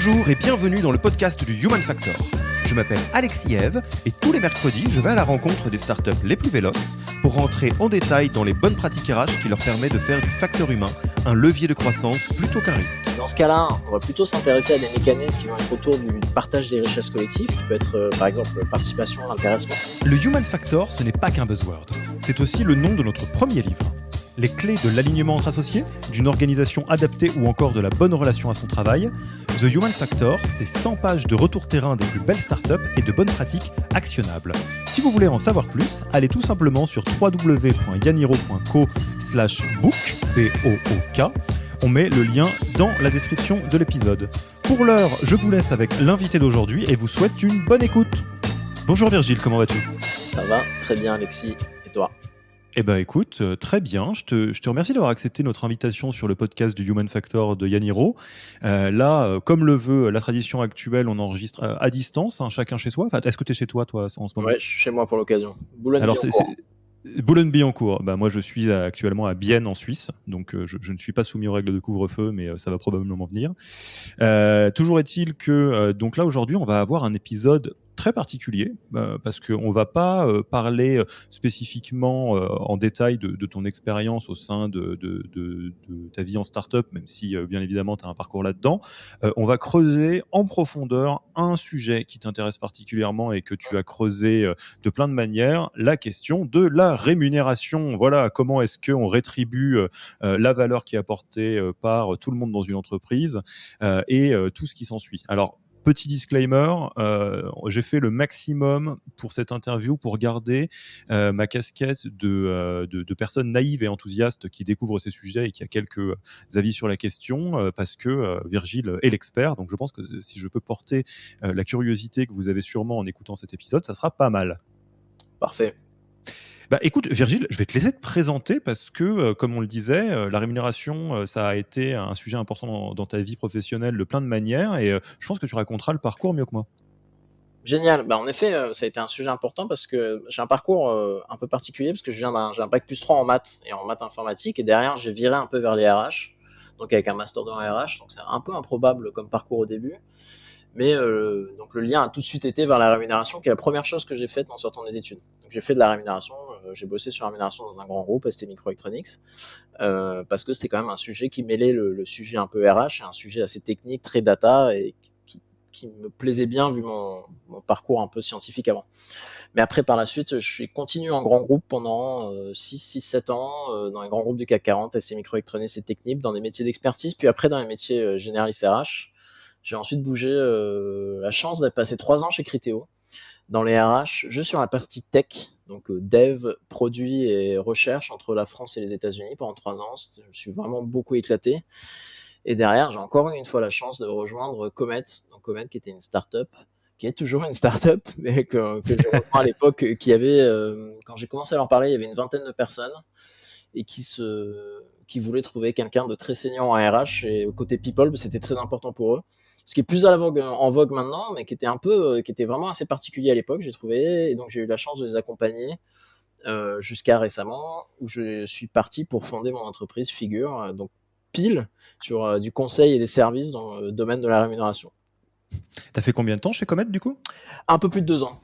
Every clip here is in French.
Bonjour et bienvenue dans le podcast du Human Factor. Je m'appelle Alexis Eve et tous les mercredis, je vais à la rencontre des startups les plus véloces pour rentrer en détail dans les bonnes pratiques RH qui leur permettent de faire du facteur humain un levier de croissance plutôt qu'un risque. Dans ce cas-là, on va plutôt s'intéresser à des mécanismes qui vont être autour du partage des richesses collectives, qui peut être par exemple participation, intéressement. Le Human Factor, ce n'est pas qu'un buzzword, c'est aussi le nom de notre premier livre. Les clés de l'alignement entre associés, d'une organisation adaptée ou encore de la bonne relation à son travail. The Human Factor, c'est 100 pages de retour terrain des plus belles startups et de bonnes pratiques actionnables. Si vous voulez en savoir plus, allez tout simplement sur www.yaniro.co/book, B-O-O-K. On met le lien dans la description de l'épisode. Pour l'heure, je vous laisse avec l'invité d'aujourd'hui et vous souhaite une bonne écoute. Bonjour Virgile, comment vas-tu ? Ça va, très bien Alexis, et toi ? Eh ben écoute, très bien. Je te remercie d'avoir accepté notre invitation sur le podcast du Human Factor de Yaniro. Comme le veut la tradition actuelle, on enregistre à distance, chacun chez soi. Enfin, est-ce que tu es chez toi en ce moment ? Ouais, je suis chez moi pour l'occasion. Boulogne-Billancourt. Moi, je suis actuellement à Bienne en Suisse, donc je ne suis pas soumis aux règles de couvre-feu, mais ça va probablement venir. Toujours est-il que donc là aujourd'hui, on va avoir un épisode très particulier parce qu'on va pas parler spécifiquement en détail de ton expérience au sein de ta vie en start-up, même si bien évidemment tu as un parcours là-dedans. On va creuser en profondeur un sujet qui t'intéresse particulièrement et que tu as creusé de plein de manières, la question de la rémunération. Voilà, comment est-ce qu'on rétribue la valeur qui est apportée par tout le monde dans une entreprise et tout ce qui s'ensuit. Alors, petit disclaimer, j'ai fait le maximum pour cette interview pour garder ma casquette de personne naïve et enthousiaste qui découvre ces sujets et qui a quelques avis sur la question, parce que Virgile est l'expert. Donc je pense que si je peux porter la curiosité que vous avez sûrement en écoutant cet épisode, ça sera pas mal. Parfait. Écoute, Virgile, je vais te laisser te présenter parce que, comme on le disait, la rémunération, ça a été un sujet important dans ta vie professionnelle de plein de manières et je pense que tu raconteras le parcours mieux que moi. Génial. En effet, ça a été un sujet important parce que j'ai un parcours un peu particulier parce que j'ai un bac plus 3 en maths et en maths informatique et derrière j'ai viré un peu vers les RH, donc avec un master 2 en RH, donc c'est un peu improbable comme parcours au début. Mais donc le lien a tout de suite été vers la rémunération, qui est la première chose que j'ai faite en sortant des études. Donc j'ai fait de la rémunération, j'ai bossé sur la rémunération dans un grand groupe, ST Microelectronics, parce que c'était quand même un sujet qui mêlait le sujet un peu RH et un sujet assez technique, très data, et qui me plaisait bien vu mon parcours un peu scientifique avant. Mais après, par la suite, je suis continué en grand groupe pendant 6-7 ans, dans les grands groupes du CAC 40, ST Microelectronics et Technip, dans des métiers d'expertise, puis après dans les métiers généralistes RH. J'ai ensuite bougé la chance d'être passé 3 ans chez Criteo dans les RH, juste sur la partie tech, donc dev, produit et recherche entre la France et les États-Unis pendant 3 ans. Je me suis vraiment beaucoup éclaté. Et derrière, j'ai encore une fois la chance de rejoindre Comet, donc Comet qui était une start-up, qui est toujours une start-up, mais que j'ai rejoint à l'époque, qui avait, quand j'ai commencé à leur parler, il y avait une vingtaine de personnes et qui voulaient trouver quelqu'un de très senior en RH, et au côté people, c'était très important pour eux. Ce qui est plus en vogue maintenant, mais qui était vraiment assez particulier à l'époque, j'ai trouvé. Et donc j'ai eu la chance de les accompagner jusqu'à récemment, où je suis parti pour fonder mon entreprise Figure, donc pile sur du conseil et des services dans le domaine de la rémunération. T'as fait combien de temps chez Comet du coup ? Un peu plus de 2 ans.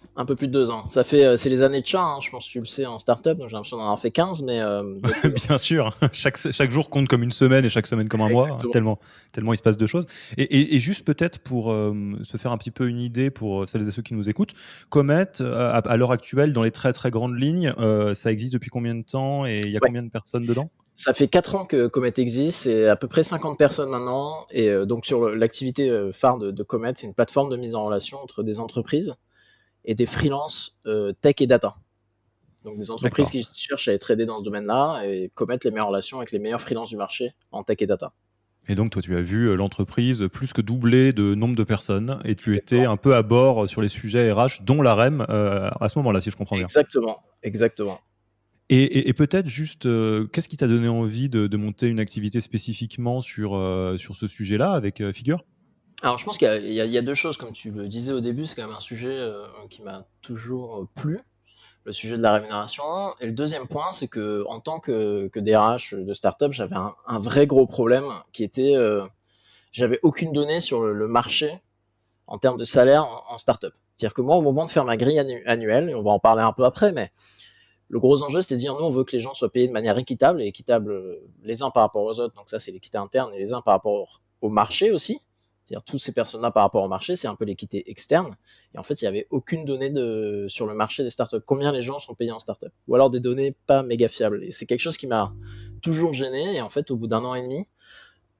Ça fait, c'est les années de chat, je pense que tu le sais en start-up, donc j'ai l'impression d'en avoir fait 15, mais... Bien sûr, chaque jour compte comme une semaine et chaque semaine comme un mois, tellement il se passe de choses. Et juste peut-être pour se faire un petit peu une idée pour celles et ceux qui nous écoutent, Comet, à l'heure actuelle, dans les très très grandes lignes, ça existe depuis combien de temps et il y a combien de personnes dedans ? Ça fait 4 ans que Comet existe, c'est à peu près 50 personnes maintenant, et donc sur l'activité phare de Comet, c'est une plateforme de mise en relation entre des entreprises et des freelances tech et data. Donc des entreprises qui cherchent à être aidées dans ce domaine-là, et Comet les met en relation avec les meilleurs freelances du marché en tech et data. Et donc toi tu as vu l'entreprise plus que doubler de nombre de personnes et tu étais un peu à bord sur les sujets RH, dont la REM à ce moment-là, si je comprends bien. Exactement. Et peut-être juste, qu'est-ce qui t'a donné envie de monter une activité spécifiquement sur ce sujet-là avec Figure ? Alors je pense qu'il y a 2 choses, comme tu le disais au début, c'est quand même un sujet qui m'a toujours plu, le sujet de la rémunération. Et le deuxième point, c'est que en tant que DRH de start-up, j'avais un vrai gros problème qui était... j'avais aucune donnée sur le marché en termes de salaire en startup. C'est-à-dire que moi, au moment de faire ma grille annuelle, et on va en parler un peu après, mais le gros enjeu, c'est de dire, nous, on veut que les gens soient payés de manière équitable, et équitable les uns par rapport aux autres, donc ça, c'est l'équité interne, et les uns par rapport au marché aussi. C'est-à-dire toutes ces personnes-là par rapport au marché, c'est un peu l'équité externe. Et en fait, il n'y avait aucune donnée sur le marché des startups. Combien les gens sont payés en startup? Ou alors des données pas méga fiables. Et c'est quelque chose qui m'a toujours gêné. Et en fait, au bout d'1 an et demi,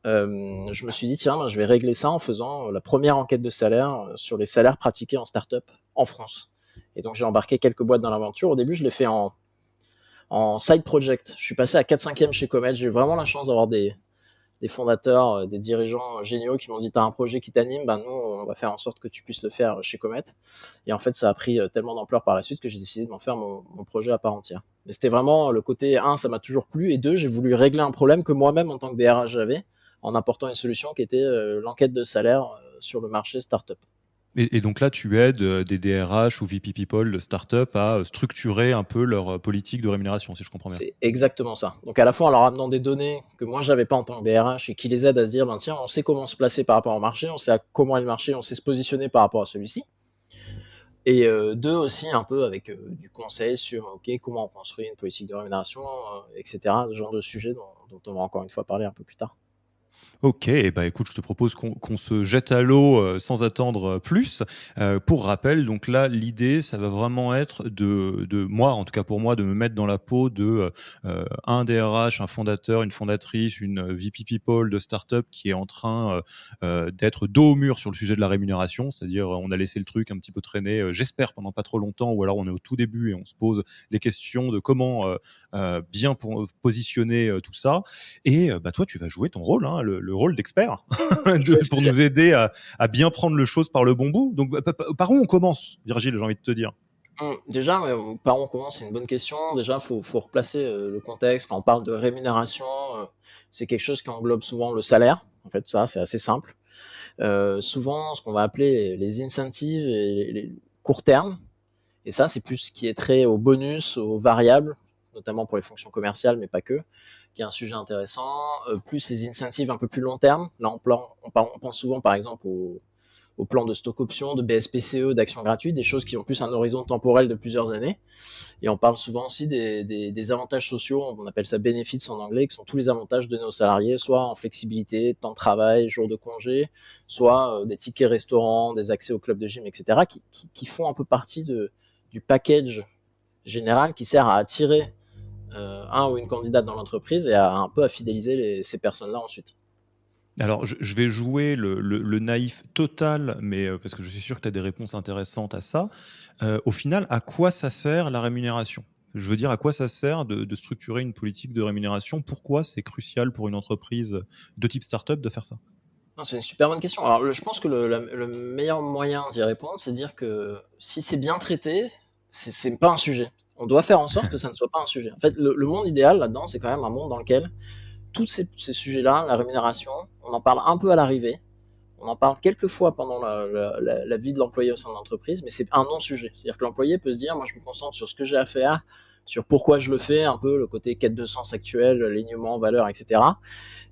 je me suis dit, tiens, je vais régler ça en faisant la première enquête de salaire sur les salaires pratiqués en startup en France. Et donc, j'ai embarqué quelques boîtes dans l'aventure. Au début, je l'ai fait en side project. Je suis passé à 4/5e chez Comet. J'ai eu vraiment la chance d'avoir des fondateurs, des dirigeants géniaux qui m'ont dit, t'as un projet qui t'anime, nous, on va faire en sorte que tu puisses le faire chez Comet. Et en fait, ça a pris tellement d'ampleur par la suite que j'ai décidé de m'en faire mon projet à part entière. Mais c'était vraiment le côté, ça m'a toujours plu, et 2, j'ai voulu régler un problème que moi-même, en tant que DRH, j'avais, en apportant une solution qui était l'enquête de salaire sur le marché startup. Et donc là, tu aides des DRH ou VP People de start-up à structurer un peu leur politique de rémunération, si je comprends bien. C'est exactement ça. Donc à la fois en leur amenant des données que moi j'avais pas en tant que DRH et qui les aident à se dire, tiens, on sait comment se placer par rapport au marché, on sait comment est le marché, on sait se positionner par rapport à celui-ci. Et 2 aussi un peu avec du conseil sur comment on construit une politique de rémunération, etc. Ce genre de sujet dont on va encore une fois parler un peu plus tard. Ok, écoute, je te propose qu'on se jette à l'eau sans attendre plus. Pour rappel, donc là, l'idée, ça va vraiment être de moi, en tout cas pour moi, de me mettre dans la peau de un DRH, un fondateur, une fondatrice, une VP People de startup qui est en train d'être dos au mur sur le sujet de la rémunération, c'est-à-dire on a laissé le truc un petit peu traîner, j'espère pendant pas trop longtemps, ou alors on est au tout début et on se pose les questions de comment bien positionner tout ça. Et toi, tu vas jouer ton rôle, hein, le rôle d'expert, pour nous aider à bien prendre le chose par le bon bout. Donc, par où on commence, Virgile, j'ai envie de te dire? Déjà, par où on commence, c'est une bonne question. Déjà, faut replacer le contexte. Quand on parle de rémunération, c'est quelque chose qui englobe souvent le salaire. En fait, ça, c'est assez simple. Souvent, ce qu'on va appeler les incentives et les court terme. Et ça, c'est plus ce qui est trait aux bonus, aux variables, notamment pour les fonctions commerciales, mais pas que, qui est un sujet intéressant. Plus les incentives un peu plus long terme. Là, on pense souvent, par exemple, au plan de stock option, de BSPCE, d'actions gratuites, des choses qui ont plus un horizon temporel de plusieurs années. Et on parle souvent aussi des avantages sociaux, on appelle ça benefits en anglais, qui sont tous les avantages donnés aux salariés, soit en flexibilité, temps de travail, jours de congé, soit des tickets restaurants, des accès au club de gym, etc., qui font un peu partie du package général qui sert à attirer un ou une candidate dans l'entreprise et un peu à fidéliser ces personnes-là ensuite. Alors, je vais jouer le naïf total, mais parce que je suis sûr que tu as des réponses intéressantes à ça. Au final, à quoi ça sert la rémunération? Je veux dire, à quoi ça sert de structurer une politique de rémunération? Pourquoi c'est crucial pour une entreprise de type startup de faire ça? C'est une super bonne question. Alors, je pense que le meilleur moyen d'y répondre, c'est de dire que si c'est bien traité, c'est pas un sujet. On doit faire en sorte que ça ne soit pas un sujet. En fait, le monde idéal là-dedans, c'est quand même un monde dans lequel tous ces sujets-là, la rémunération, on en parle un peu à l'arrivée, on en parle quelques fois pendant la vie de l'employé au sein de l'entreprise, mais c'est un non-sujet. C'est-à-dire que l'employé peut se dire, moi je me concentre sur ce que j'ai à faire, sur pourquoi je le fais, un peu le côté quête de sens actuel, alignement, valeur, etc.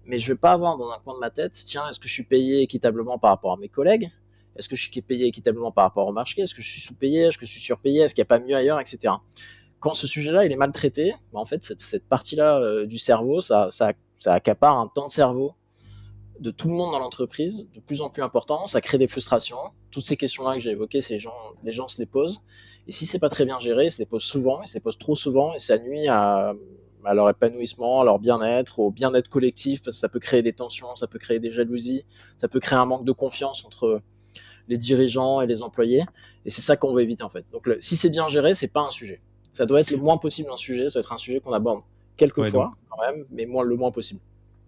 Mais je vais pas avoir dans un coin de ma tête, tiens, est-ce que je suis payé équitablement par rapport à mes collègues? Est-ce que je suis payé équitablement par rapport au marché? Est-ce que je suis sous-payé? Est-ce que je suis surpayé? Est-ce qu'il n'y a pas mieux ailleurs, etc. Quand ce sujet-là il est mal traité, en fait cette partie-là du cerveau, ça accapare un temps de cerveau de tout le monde dans l'entreprise, de plus en plus important, ça crée des frustrations. Toutes ces questions-là que j'ai évoquées, les gens se les posent. Et si c'est pas très bien géré, ils se les posent souvent, ils se les posent trop souvent, et ça nuit à leur épanouissement, à leur bien-être, au bien-être collectif, parce que ça peut créer des tensions, ça peut créer des jalousies, ça peut créer un manque de confiance entre les dirigeants et les employés. Et c'est ça qu'on veut éviter en fait. Donc si c'est bien géré, c'est pas un sujet. Ça doit être le moins possible un sujet, ça doit être un sujet qu'on aborde quelques fois quand même, mais le moins possible.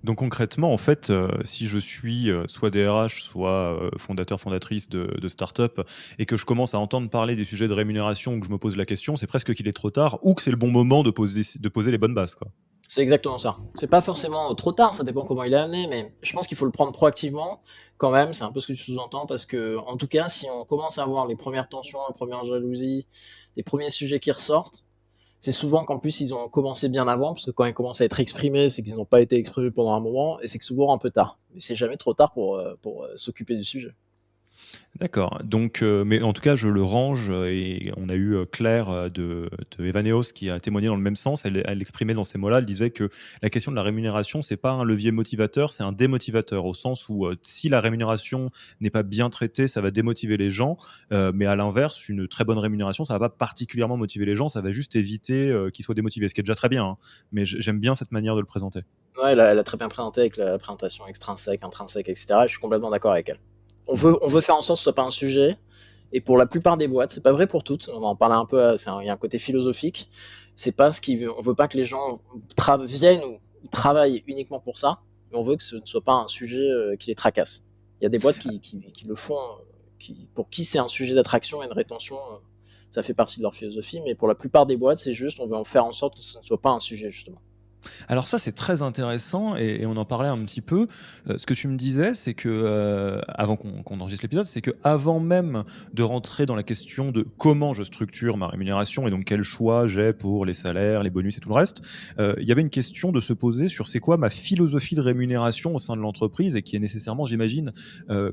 Donc concrètement, en fait, si je suis soit DRH, soit fondateur, fondatrice de start-up et que je commence à entendre parler des sujets de rémunération ou que je me pose la question, c'est presque qu'il est trop tard ou que c'est le bon moment de poser les bonnes bases, quoi. C'est exactement ça. C'est pas forcément trop tard, ça dépend comment il est amené, mais je pense qu'il faut le prendre proactivement quand même, c'est un peu ce que tu sous-entends, parce que en tout cas, si on commence à voir les premières tensions, les premières jalousies, les premiers sujets qui ressortent, c'est souvent qu'en plus ils ont commencé bien avant, parce que quand ils commencent à être exprimés, c'est qu'ils n'ont pas été exprimés pendant un moment, et c'est que souvent un peu tard. Mais c'est jamais trop tard pour s'occuper du sujet. D'accord. Donc, mais en tout cas, je le range et on a eu Claire de Evaneos qui a témoigné dans le même sens. Elle exprimait dans ces mots-là, elle disait que la question de la rémunération, c'est pas un levier motivateur, c'est un démotivateur, au sens où si la rémunération n'est pas bien traitée, ça va démotiver les gens. Mais à l'inverse, une très bonne rémunération, ça va pas particulièrement motiver les gens, ça va juste éviter qu'ils soient démotivés, ce qui est déjà très bien. Hein. Mais j'aime bien cette manière de le présenter. Ouais, elle a très bien présenté avec la présentation extrinsèque, intrinsèque, etc. Je suis complètement d'accord avec elle. On veut faire en sorte que ce soit pas un sujet. Et pour la plupart des boîtes, c'est pas vrai pour toutes. On va en parler un peu. Il y a un côté philosophique. C'est pas ce qui veut. On veut pas que les gens viennent ou travaillent uniquement pour ça. Mais on veut que ce ne soit pas un sujet qui les tracasse. Il y a des boîtes qui le font, pour qui c'est un sujet d'attraction et de rétention. Ça fait partie de leur philosophie. Mais pour la plupart des boîtes, c'est juste on veut en faire en sorte que ce ne soit pas un sujet justement. Alors ça, c'est très intéressant et on en parlait un petit peu. Ce que tu me disais, c'est que, avant qu'on enregistre l'épisode, c'est qu'avant même de rentrer dans la question de comment je structure ma rémunération et donc quel choix j'ai pour les salaires, les bonus et tout le reste, il y avait une question de se poser sur c'est quoi ma philosophie de rémunération au sein de l'entreprise et qui est nécessairement, j'imagine,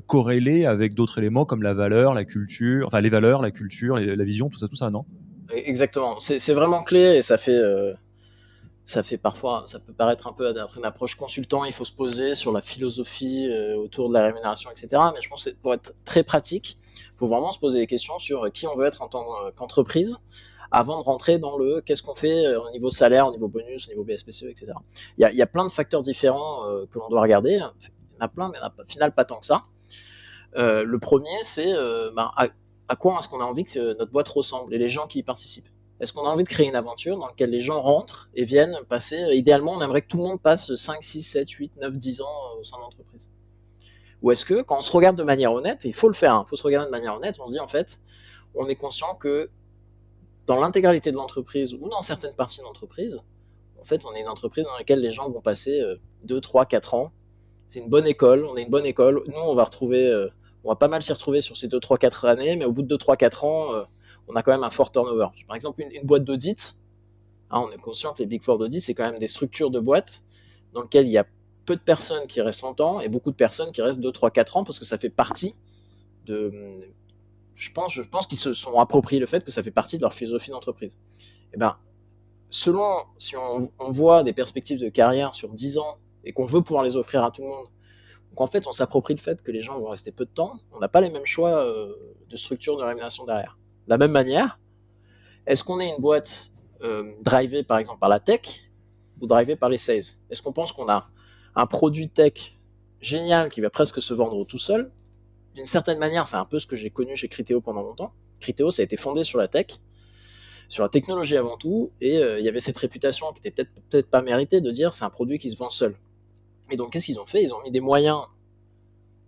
corrélée avec d'autres éléments comme la valeur, la culture, enfin les valeurs, la culture, la vision, tout ça, non? Exactement. C'est vraiment clé et ça fait parfois, ça peut paraître un peu d'après une approche consultant, il faut se poser sur la philosophie autour de la rémunération, etc. Mais je pense que pour être très pratique, il faut vraiment se poser des questions sur qui on veut être en tant qu'entreprise avant de rentrer dans le qu'est-ce qu'on fait au niveau salaire, au niveau bonus, au niveau BSPCE, etc. Il y a plein de facteurs différents que l'on doit regarder. Il y en a plein, mais il n'y en a au final pas tant que ça. Le premier, c'est à quoi est-ce qu'on a envie que notre boîte ressemble et les gens qui y participent. Est-ce qu'on a envie de créer une aventure dans laquelle les gens rentrent et viennent passer, idéalement, on aimerait que tout le monde passe 5, 6, 7, 8, 9, 10 ans au sein de l'entreprise. Ou est-ce que, quand on se regarde de manière honnête, et il faut le faire, il faut se regarder de manière honnête, on se dit en fait, on est conscient que dans l'intégralité de l'entreprise ou dans certaines parties de l'entreprise, en fait, on est une entreprise dans laquelle les gens vont passer 2, 3, 4 ans. C'est une bonne école, on est une bonne école. Nous, on va pas mal s'y retrouver sur ces 2, 3, 4 années, mais au bout de 2, 3, 4 ans, on a quand même un fort turnover. Par exemple, une boîte d'audit, hein, on est conscient que les Big Four d'audit, c'est quand même des structures de boîtes dans lesquelles il y a peu de personnes qui restent longtemps et beaucoup de personnes qui restent 2, 3, 4 ans parce que ça fait partie de. Je pense qu'ils se sont appropriés le fait que ça fait partie de leur philosophie d'entreprise. Et ben, si on voit des perspectives de carrière sur 10 ans et qu'on veut pouvoir les offrir à tout le monde, donc en fait, on s'approprie le fait que les gens vont rester peu de temps, on n'a pas les mêmes choix de structure de rémunération derrière. De la même manière, est-ce qu'on est une boîte drivée par exemple par la tech ou drivée par les sales? Est-ce qu'on pense qu'on a un produit tech génial qui va presque se vendre tout seul? D'une certaine manière, c'est un peu ce que j'ai connu chez Criteo pendant longtemps. Criteo, ça a été fondé sur la tech, sur la technologie avant tout, et il y avait cette réputation qui était peut-être pas méritée de dire c'est un produit qui se vend seul. Et donc qu'est-ce qu'ils ont fait? Ils ont mis des moyens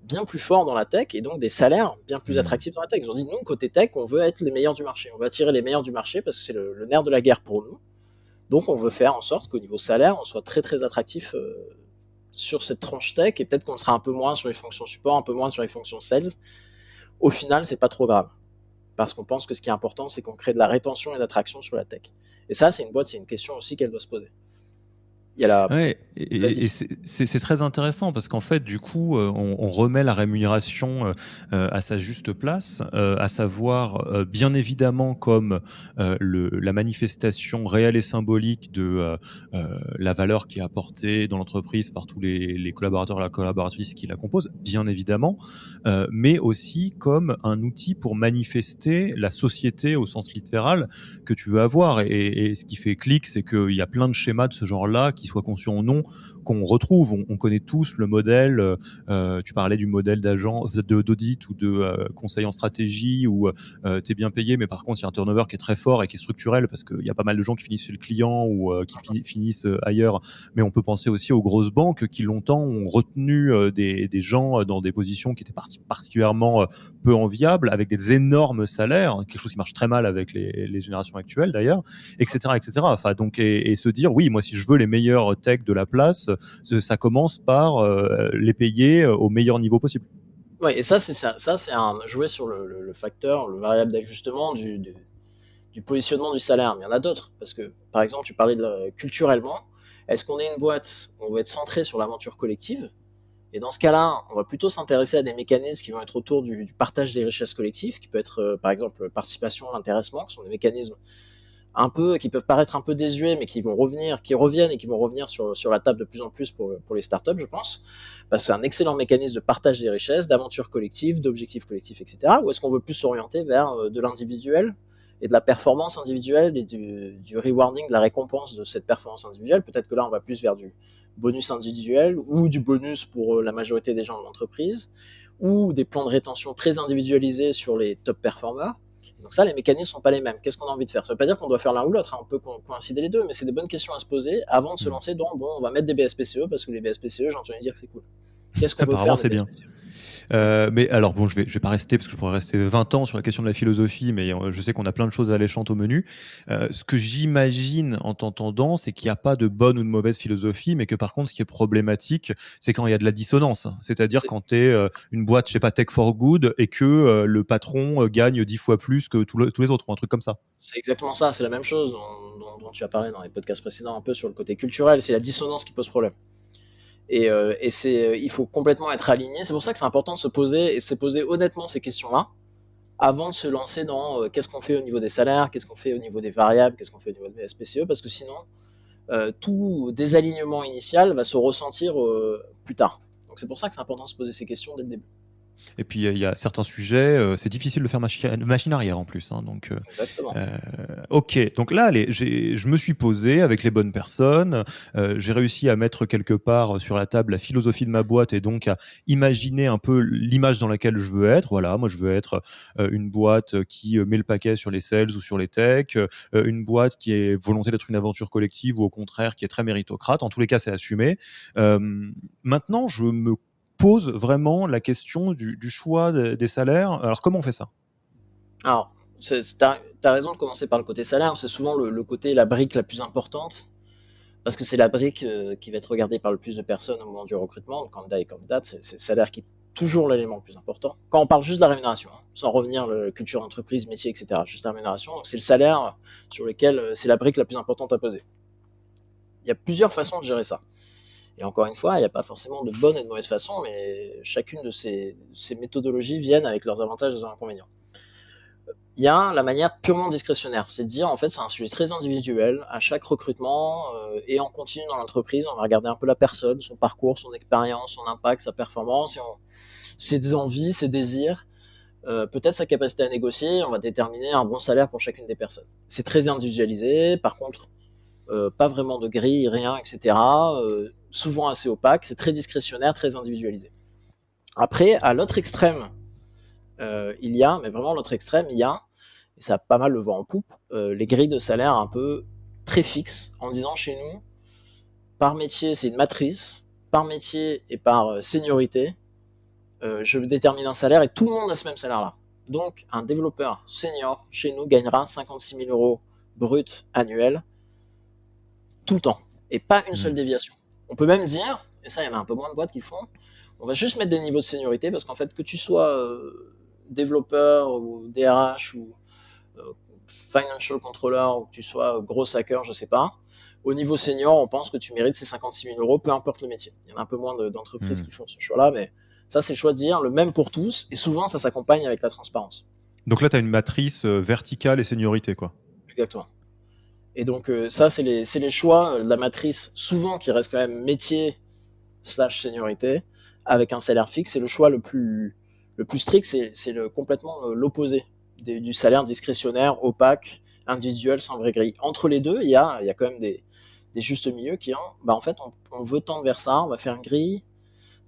bien plus forts dans la tech et donc des salaires bien plus attractifs dans la tech. Ils ont dit nous, côté tech, on veut être les meilleurs du marché. On veut attirer les meilleurs du marché parce que c'est le nerf de la guerre pour nous. Donc on veut faire en sorte qu'au niveau salaire, on soit très très attractif sur cette tranche tech et peut-être qu'on sera un peu moins sur les fonctions support, un peu moins sur les fonctions sales. Au final, c'est pas trop grave. Parce qu'on pense que ce qui est important, c'est qu'on crée de la rétention et d'attraction sur la tech. Et ça, c'est une question aussi qu'elle doit se poser. Il y a la. Ouais, et c'est très intéressant parce qu'en fait, du coup, on remet la rémunération à sa juste place, à savoir, bien évidemment, comme la manifestation réelle et symbolique de la valeur qui est apportée dans l'entreprise par tous les collaborateurs et la collaboratrice qui la composent, bien évidemment, mais aussi comme un outil pour manifester la société au sens littéral que tu veux avoir. Et ce qui fait clic, c'est qu'il y a plein de schémas de ce genre-là, qui soient conçus en non, qu'on retrouve. On connaît tous le modèle. Tu parlais du modèle d'agent, d'audit ou de conseil en stratégie où tu es bien payé, mais par contre, il y a un turnover qui est très fort et qui est structurel parce qu'il y a pas mal de gens qui finissent chez le client ou qui finissent ailleurs. Mais on peut penser aussi aux grosses banques qui longtemps ont retenu des gens dans des positions qui étaient particulièrement peu enviables, avec des énormes salaires, quelque chose qui marche très mal avec les générations actuelles d'ailleurs, etc., etc. Enfin, donc, et se dire, oui, moi, si je veux les meilleurs tech de la place, ça commence par les payer au meilleur niveau possible. Ouais, et ça, c'est un jouer sur le facteur, le variable d'ajustement du du positionnement du salaire. Mais il y en a d'autres, parce que, par exemple, tu parlais culturellement, est-ce qu'on est une boîte où on va être centré sur l'aventure collective? Et dans ce cas-là, on va plutôt s'intéresser à des mécanismes qui vont être autour du partage des richesses collectives, qui peut être, par exemple, participation, l'intéressement, qui sont des mécanismes qui peuvent paraître un peu désuets, mais qui reviennent et qui vont revenir sur la table de plus en plus pour les startups, je pense, parce que c'est un excellent mécanisme de partage des richesses, d'aventure collective, d'objectifs collectifs, etc. Ou est-ce qu'on veut plus s'orienter vers de l'individuel et de la performance individuelle et du rewarding, de la récompense de cette performance individuelle? Peut-être que là, on va plus vers du bonus individuel ou du bonus pour la majorité des gens de l'entreprise, ou des plans de rétention très individualisés sur les top performers. Donc ça, les mécanismes sont pas les mêmes. Qu'est-ce qu'on a envie de faire? Ça veut pas dire qu'on doit faire l'un ou l'autre, hein. On peut coïncider les deux, mais c'est des bonnes questions à se poser avant de se lancer dans, bon, on va mettre des BSPCE parce que les BSPCE, j'ai entendu dire que c'est cool. Qu'est-ce qu'on veut Apparemment, faire des c'est bien. BSPCE? Mais alors, bon, je vais pas rester parce que je pourrais rester 20 ans sur la question de la philosophie, mais je sais qu'on a plein de choses alléchantes au menu. Ce que j'imagine en t'entendant, c'est qu'il n'y a pas de bonne ou de mauvaise philosophie, mais que par contre, ce qui est problématique, c'est quand il y a de la dissonance. C'est-à-dire quand tu es une boîte, je sais pas, tech for good, et que le patron gagne 10 fois plus que tous les autres, ou un truc comme ça. C'est exactement ça, c'est la même chose dont tu as parlé dans les podcasts précédents, un peu sur le côté culturel, c'est la dissonance qui pose problème. Et il faut complètement être aligné. C'est pour ça que c'est important de se poser et se poser honnêtement ces questions-là avant de se lancer dans qu'est-ce qu'on fait au niveau des salaires, qu'est-ce qu'on fait au niveau des variables, qu'est-ce qu'on fait au niveau des SPCE, parce que sinon, tout désalignement initial va se ressentir plus tard. Donc c'est pour ça que c'est important de se poser ces questions dès le début. Et puis il y a certains sujets, c'est difficile de faire machine arrière en plus. Hein, donc, Exactement. ok, donc là, je me suis posé avec les bonnes personnes. J'ai réussi à mettre quelque part sur la table la philosophie de ma boîte et donc à imaginer un peu l'image dans laquelle je veux être. Voilà, moi je veux être une boîte qui met le paquet sur les sales ou sur les techs, une boîte qui est volonté d'être une aventure collective ou au contraire qui est très méritocrate. En tous les cas, c'est assumé. Maintenant, je me pose vraiment la question du choix des salaires. Alors, comment on fait ça? Alors, t'as raison de commencer par le côté salaire, c'est souvent le côté, la brique la plus importante, parce que c'est la brique qui va être regardée par le plus de personnes au moment du recrutement, le candidat et candidate, c'est le salaire qui est toujours l'élément le plus important. Quand on parle juste de la rémunération, hein, sans revenir la culture entreprise, métier, etc., juste la rémunération, donc c'est le salaire sur lequel c'est la brique la plus importante à poser. Il y a plusieurs façons de gérer ça. Et encore une fois, il n'y a pas forcément de bonne et de mauvaise façon, mais chacune de ces méthodologies viennent avec leurs avantages et leurs inconvénients. Il y a la manière purement discrétionnaire, c'est de dire en fait c'est un sujet très individuel, à chaque recrutement et en continu dans l'entreprise, on va regarder un peu la personne, son parcours, son expérience, son impact, sa performance, ses envies, ses désirs, peut-être sa capacité à négocier, on va déterminer un bon salaire pour chacune des personnes. C'est très individualisé, par contre pas vraiment de grille, rien, etc. Souvent assez opaque, c'est très discrétionnaire, très individualisé. Après, à l'autre extrême, il y a, mais vraiment l'autre extrême, il y a, et ça a pas mal le vent en poupe, les grilles de salaire un peu très fixes, en disant chez nous, par métier, c'est une matrice, par métier et par seniorité, je détermine un salaire et tout le monde a ce même salaire-là. Donc, un développeur senior chez nous gagnera 56 000 euros brut annuels tout le temps, et pas une seule déviation. On peut même dire, et ça il y en a un peu moins de boîtes qui le font, on va juste mettre des niveaux de seniorité, parce qu'en fait que tu sois développeur ou DRH ou financial controller ou que tu sois gros hacker, je sais pas, au niveau senior on pense que tu mérites ces 56 000 euros, peu importe le métier. Il y en a un peu moins d'entreprises qui font ce choix-là, mais ça c'est le choix de dire le même pour tous, et souvent ça s'accompagne avec la transparence. Donc là, tu as une matrice verticale et seniorité, quoi. Exactement. Et donc ça c'est les choix de la matrice, souvent qui reste quand même métier / seniorité, avec un salaire fixe. C'est le choix le plus strict, c'est complètement l'opposé du salaire discrétionnaire, opaque, individuel, sans vraie grille. Entre les deux, il y a quand même des justes milieux qui en fait on veut tendre vers ça, on va faire une grille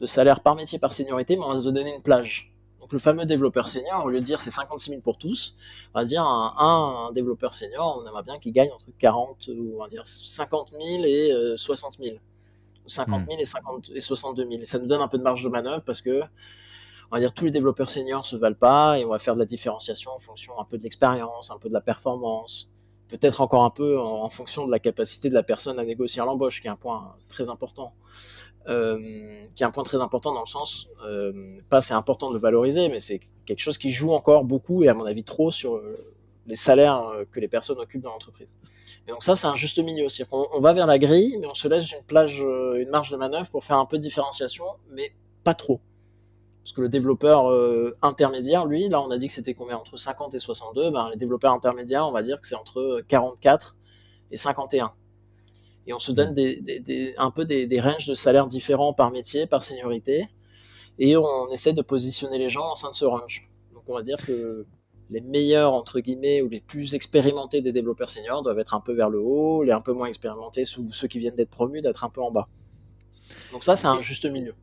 de salaire par métier, par seniorité, mais on va se donner une plage. Donc le fameux développeur senior, au lieu de dire c'est 56 000 pour tous, on va se dire un développeur senior, on aimerait bien qu'il gagne entre 40, ou on va dire 50 000 et 60 000. 50 000 et 62 000. Et ça nous donne un peu de marge de manœuvre parce que, on va dire, tous les développeurs seniors se valent pas et on va faire de la différenciation en fonction un peu de l'expérience, un peu de la performance, peut-être encore un peu en fonction de la capacité de la personne à négocier à l'embauche, qui est un point très important. Qui est un point très important dans le sens, pas c'est important de le valoriser, mais c'est quelque chose qui joue encore beaucoup et à mon avis trop sur les salaires que les personnes occupent dans l'entreprise. Et donc ça, c'est un juste milieu aussi. On va vers la grille, mais on se laisse une marge de manœuvre pour faire un peu de différenciation, mais pas trop. Parce que le développeur intermédiaire, lui, là on a dit que c'était combien, entre 50 et 62, ben, les développeurs intermédiaires, on va dire que c'est entre 44 et 51. Et on se donne un peu des ranges de salaires différents par métier, par seniorité, et on essaie de positionner les gens au sein de ce range. Donc on va dire que les meilleurs, entre guillemets, ou les plus expérimentés des développeurs seniors doivent être un peu vers le haut, les un peu moins expérimentés, ceux qui viennent d'être promus, d'être un peu en bas. Donc ça, c'est un juste milieu.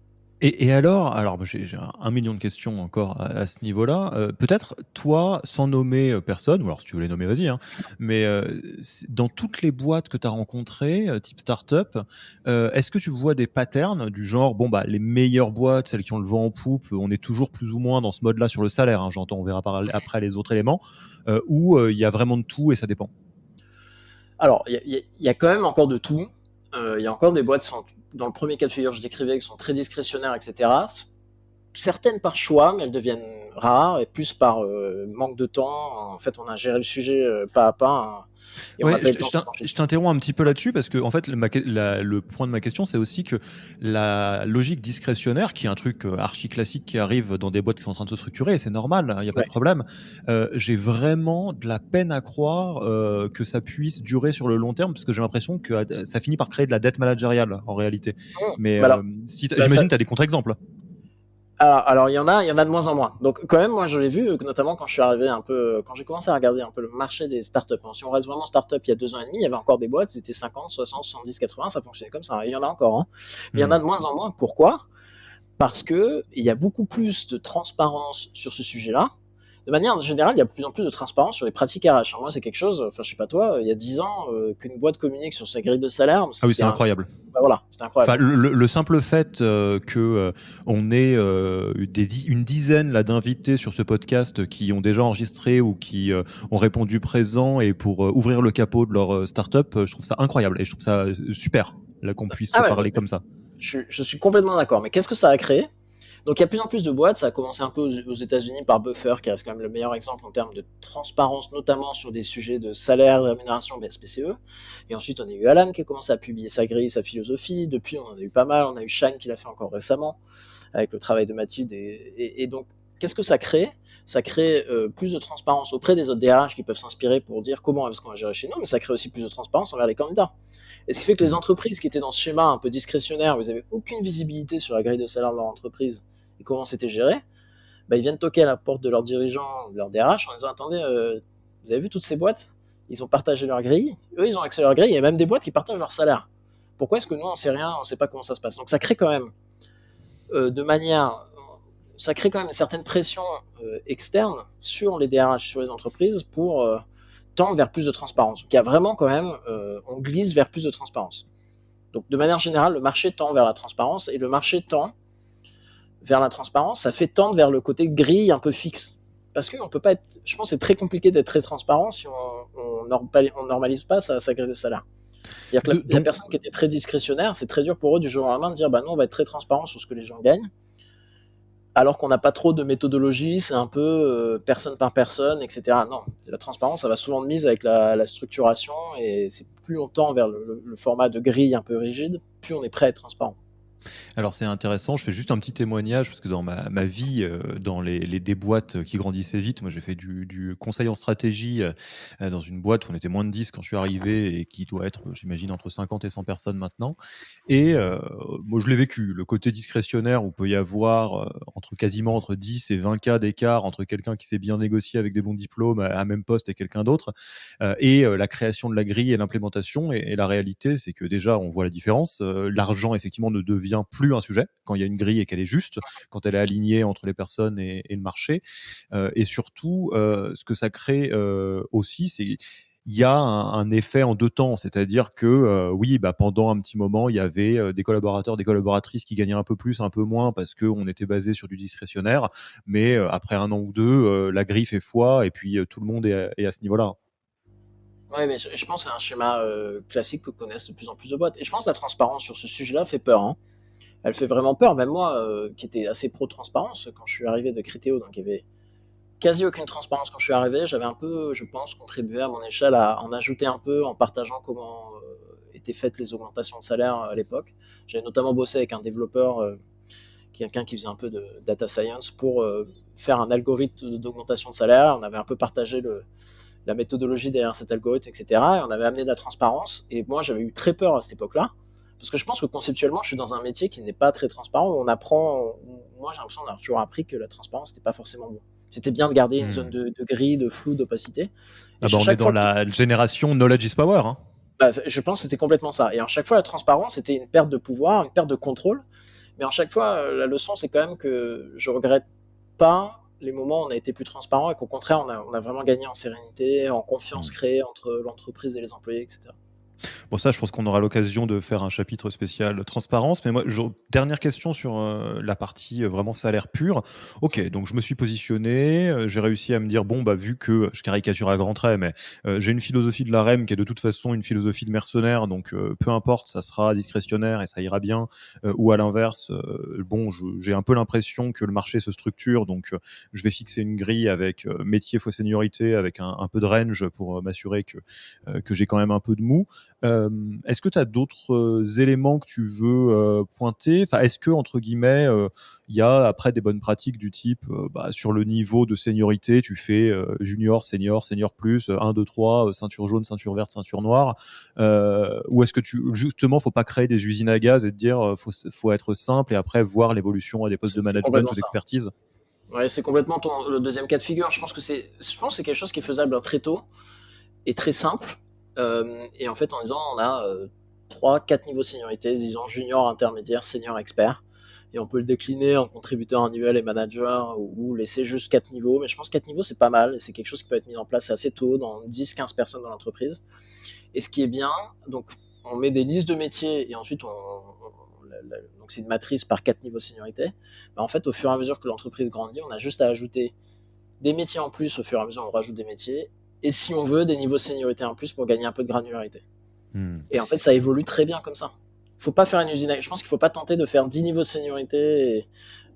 Et alors, j'ai un million de questions encore à ce niveau-là. Peut-être, toi, sans nommer personne, ou alors si tu veux les nommer, vas-y, hein, mais dans toutes les boîtes que tu as rencontrées, type startup, est-ce que tu vois des patterns du genre, bon, bah, les meilleures boîtes, celles qui ont le vent en poupe, on est toujours plus ou moins dans ce mode-là sur le salaire, hein, j'entends, on verra après les autres éléments, ou il y a vraiment de tout et ça dépend? Alors, il y a quand même encore de tout. Il y a encore des boîtes qui sont, dans le premier cas de figure que je décrivais, qui sont très discrétionnaires, etc. Certaines par choix, mais elles deviennent rares, et plus par manque de temps. En fait, on a géré le sujet pas à pas, hein, et on n'a Ouais, pas eu le temps de se pencher je dessus. t'interromps un petit peu là-dessus parce que en fait, le point de ma question, c'est aussi que la logique discrétionnaire, qui est un truc archi classique qui arrive dans des boîtes qui sont en train de se structurer, et c'est normal, il n'y a pas Ouais. de problème. J'ai vraiment de la peine à croire que ça puisse durer sur le long terme parce que j'ai l'impression que ça finit par créer de la dette managériale en réalité. Mais Bah alors, bah ça, j'imagine que tu as des contre-exemples. alors il y en a de moins en moins. Donc quand même, moi je l'ai vu, notamment quand je suis arrivé un peu, quand j'ai commencé à regarder un peu le marché des startups. Alors, si on reste vraiment startup il y a 2 ans et demi, il y avait encore des boîtes, c'était 50, 60, 70, 80, ça fonctionnait comme ça. Et il y en a encore, hein. Mais il y en Hmm. a de moins en moins. Pourquoi? Parce que il y a beaucoup plus de transparence sur ce sujet-là. De manière générale, il y a de plus en plus de transparence sur les pratiques RH. Alors moi, c'est quelque chose, enfin, je sais pas toi, il y a 10 ans, qu'une boîte communique sur sa grille de salaire, Ah oui, c'était c'est incroyable. bah voilà, c'était incroyable. Enfin, le simple fait que on ait une dizaine là d'invités sur ce podcast qui ont déjà enregistré ou qui ont répondu présent et pour ouvrir le capot de leur startup, je trouve ça incroyable et je trouve ça super là qu'on puisse se Ah ouais, parler comme ça. je suis complètement d'accord. Mais qu'est-ce que ça a créé? Donc il y a de plus en plus de boîtes, ça a commencé un peu aux États-Unis par Buffer, qui reste quand même le meilleur exemple en termes de transparence, notamment sur des sujets de salaire, de rémunération, BSPCE. Et ensuite on a eu Alan qui a commencé à publier sa grille, sa philosophie. Depuis on en a eu pas mal, on a eu Shine qui l'a fait encore récemment, avec le travail de Mathilde. Et donc qu'est-ce que ça crée? Ça crée plus de transparence auprès des autres DRH qui peuvent s'inspirer pour dire comment est-ce qu'on va gérer chez nous, mais ça crée aussi plus de transparence envers les candidats. Et ce qui fait que les Mhm. entreprises qui étaient dans ce schéma un peu discrétionnaire, où ils n'avaient aucune visibilité sur la grille de salaire de leur entreprise et comment c'était géré, bah, ils viennent toquer à la porte de leurs dirigeants, de leur DRH, en disant attendez, vous avez vu toutes ces boîtes? Ils ont partagé leur grille, eux ils ont accès à leur grille, il y a même des boîtes qui partagent leur salaire. Pourquoi est-ce que nous on sait rien, on sait pas comment ça se passe? Donc ça crée quand même de manière, ça crée quand même une certaine pression externe sur les DRH, sur les entreprises pour tendre vers plus de transparence. Donc il y a vraiment quand même, on glisse vers plus de transparence. Donc de manière générale, le marché tend vers la transparence, et le marché tend vers la transparence, ça fait tendre vers le côté grille un peu fixe. Parce qu'on peut pas être, je pense que c'est très compliqué d'être très transparent si on normalise pas sa grille de salaire. C'est-à-dire que la Donc, personne qui était très discrétionnaire, c'est très dur pour eux du jour au lendemain de dire bah non, on va être très transparent sur ce que les gens gagnent, alors qu'on n'a pas trop de méthodologie, c'est un peu personne par personne, etc. Non, la transparence, ça va souvent de mise avec la structuration, et c'est plus on tend vers le format de grille un peu rigide, plus on est prêt à être transparent. alors c'est intéressant, je fais juste un petit témoignage parce que dans ma vie, dans des boîtes qui grandissaient vite, moi j'ai fait du conseil en stratégie dans une boîte où on était moins de 10 quand je suis arrivé et qui doit être, j'imagine, entre 50 et 100 personnes maintenant. Et moi je l'ai vécu, le côté discrétionnaire où peut y avoir quasiment entre 10 et 20 cas d'écart entre quelqu'un qui s'est bien négocié avec des bons diplômes à même poste et quelqu'un d'autre, et la création de la grille et l'implémentation. Et la réalité, c'est que déjà, on voit la différence. L'argent, effectivement, ne devient plus un sujet quand il y a une grille et qu'elle est juste, quand elle est alignée entre les personnes et le marché. Et surtout, ce que ça crée aussi, c'est il y a un effet en deux temps, c'est-à-dire que oui, bah, pendant un petit moment, il y avait des collaborateurs, des collaboratrices qui gagnaient un peu plus, un peu moins, parce qu'on était basé sur du discrétionnaire, mais après un an ou deux, la grille fait foi, et puis tout le monde est à ce niveau-là. Ouais, mais je pense que c'est un schéma classique que connaissent de plus en plus de boîtes. Et je pense que la transparence sur ce sujet-là fait peur, hein. Elle fait vraiment peur. Même moi, qui étais assez pro-transparence, quand je suis arrivé de Criteo, donc il y avait quasi aucune transparence quand je suis arrivé. J'avais un peu, je pense, contribué à mon échelle à en ajouter un peu en partageant comment étaient faites les augmentations de salaire à l'époque. J'avais notamment bossé avec un développeur, quelqu'un qui faisait un peu de data science pour faire un algorithme d'augmentation de salaire. On avait un peu partagé la méthodologie derrière cet algorithme, etc. Et on avait amené de la transparence. Et moi, j'avais eu très peur à cette époque-là. Parce que je pense que conceptuellement, je suis dans un métier qui n'est pas très transparent, où on apprend. Moi, j'ai l'impression d'avoir toujours appris que la transparence n'était pas forcément bon. C'était bien de garder une zone de gris, de flou, d'opacité. Ah bah on est dans la génération knowledge is power. Hein. Bah, je pense que c'était complètement ça. Et à chaque fois, la transparence, c'était une perte de pouvoir, une perte de contrôle. Mais à chaque fois, la leçon, c'est quand même que je regrette pas les moments où on a été plus transparent et qu'au contraire, on a vraiment gagné en sérénité, en confiance créée entre l'entreprise et les employés, etc. Bon, ça, je pense qu'on aura l'occasion de faire un chapitre spécial transparence. Mais moi, dernière question sur la partie vraiment salaire pur. Ok, donc je me suis positionné, j'ai réussi à me dire, bon, bah, vu que je caricature à grands traits, mais j'ai une philosophie de la REM qui est de toute façon une philosophie de mercenaire, donc peu importe, ça sera discrétionnaire et ça ira bien. Ou à l'inverse, bon, j'ai un peu l'impression que le marché se structure, donc je vais fixer une grille avec métier fois seniorité, avec un peu de range pour m'assurer que j'ai quand même un peu de mou. Est-ce que tu as d'autres éléments que tu veux pointer? Enfin, est-ce que, entre guillemets, il y a après des bonnes pratiques du type sur le niveau de seniorité, tu fais junior, senior, senior plus, 1, 2, 3, ceinture jaune, ceinture verte, ceinture noire, ou est-ce que justement, faut pas créer des usines à gaz et te dire faut être simple et après voir l'évolution à des postes de management ou d'expertise? Ouais, c'est complètement le deuxième cas de figure. Je pense que c'est quelque chose qui est faisable très tôt et très simple. Et en fait, en disant, on a 3-4 niveaux de seniorité, disons junior, intermédiaire, senior, expert. Et on peut le décliner en contributeur annuel et manager ou laisser juste 4 niveaux. Mais je pense que 4 niveaux, c'est pas mal. Et c'est quelque chose qui peut être mis en place assez tôt, dans 10-15 personnes dans l'entreprise. Et ce qui est bien, donc on met des listes de métiers et ensuite donc c'est une matrice par 4 niveaux de seniorité. En fait, au fur et à mesure que l'entreprise grandit, on a juste à ajouter des métiers en plus. Au fur et à mesure, on rajoute des métiers. Et si on veut, des niveaux de seniorité en plus pour gagner un peu de granularité. Et en fait, ça évolue très bien comme ça. Faut pas faire une usine. Je pense qu'il faut pas tenter de faire 10 niveaux de seniorité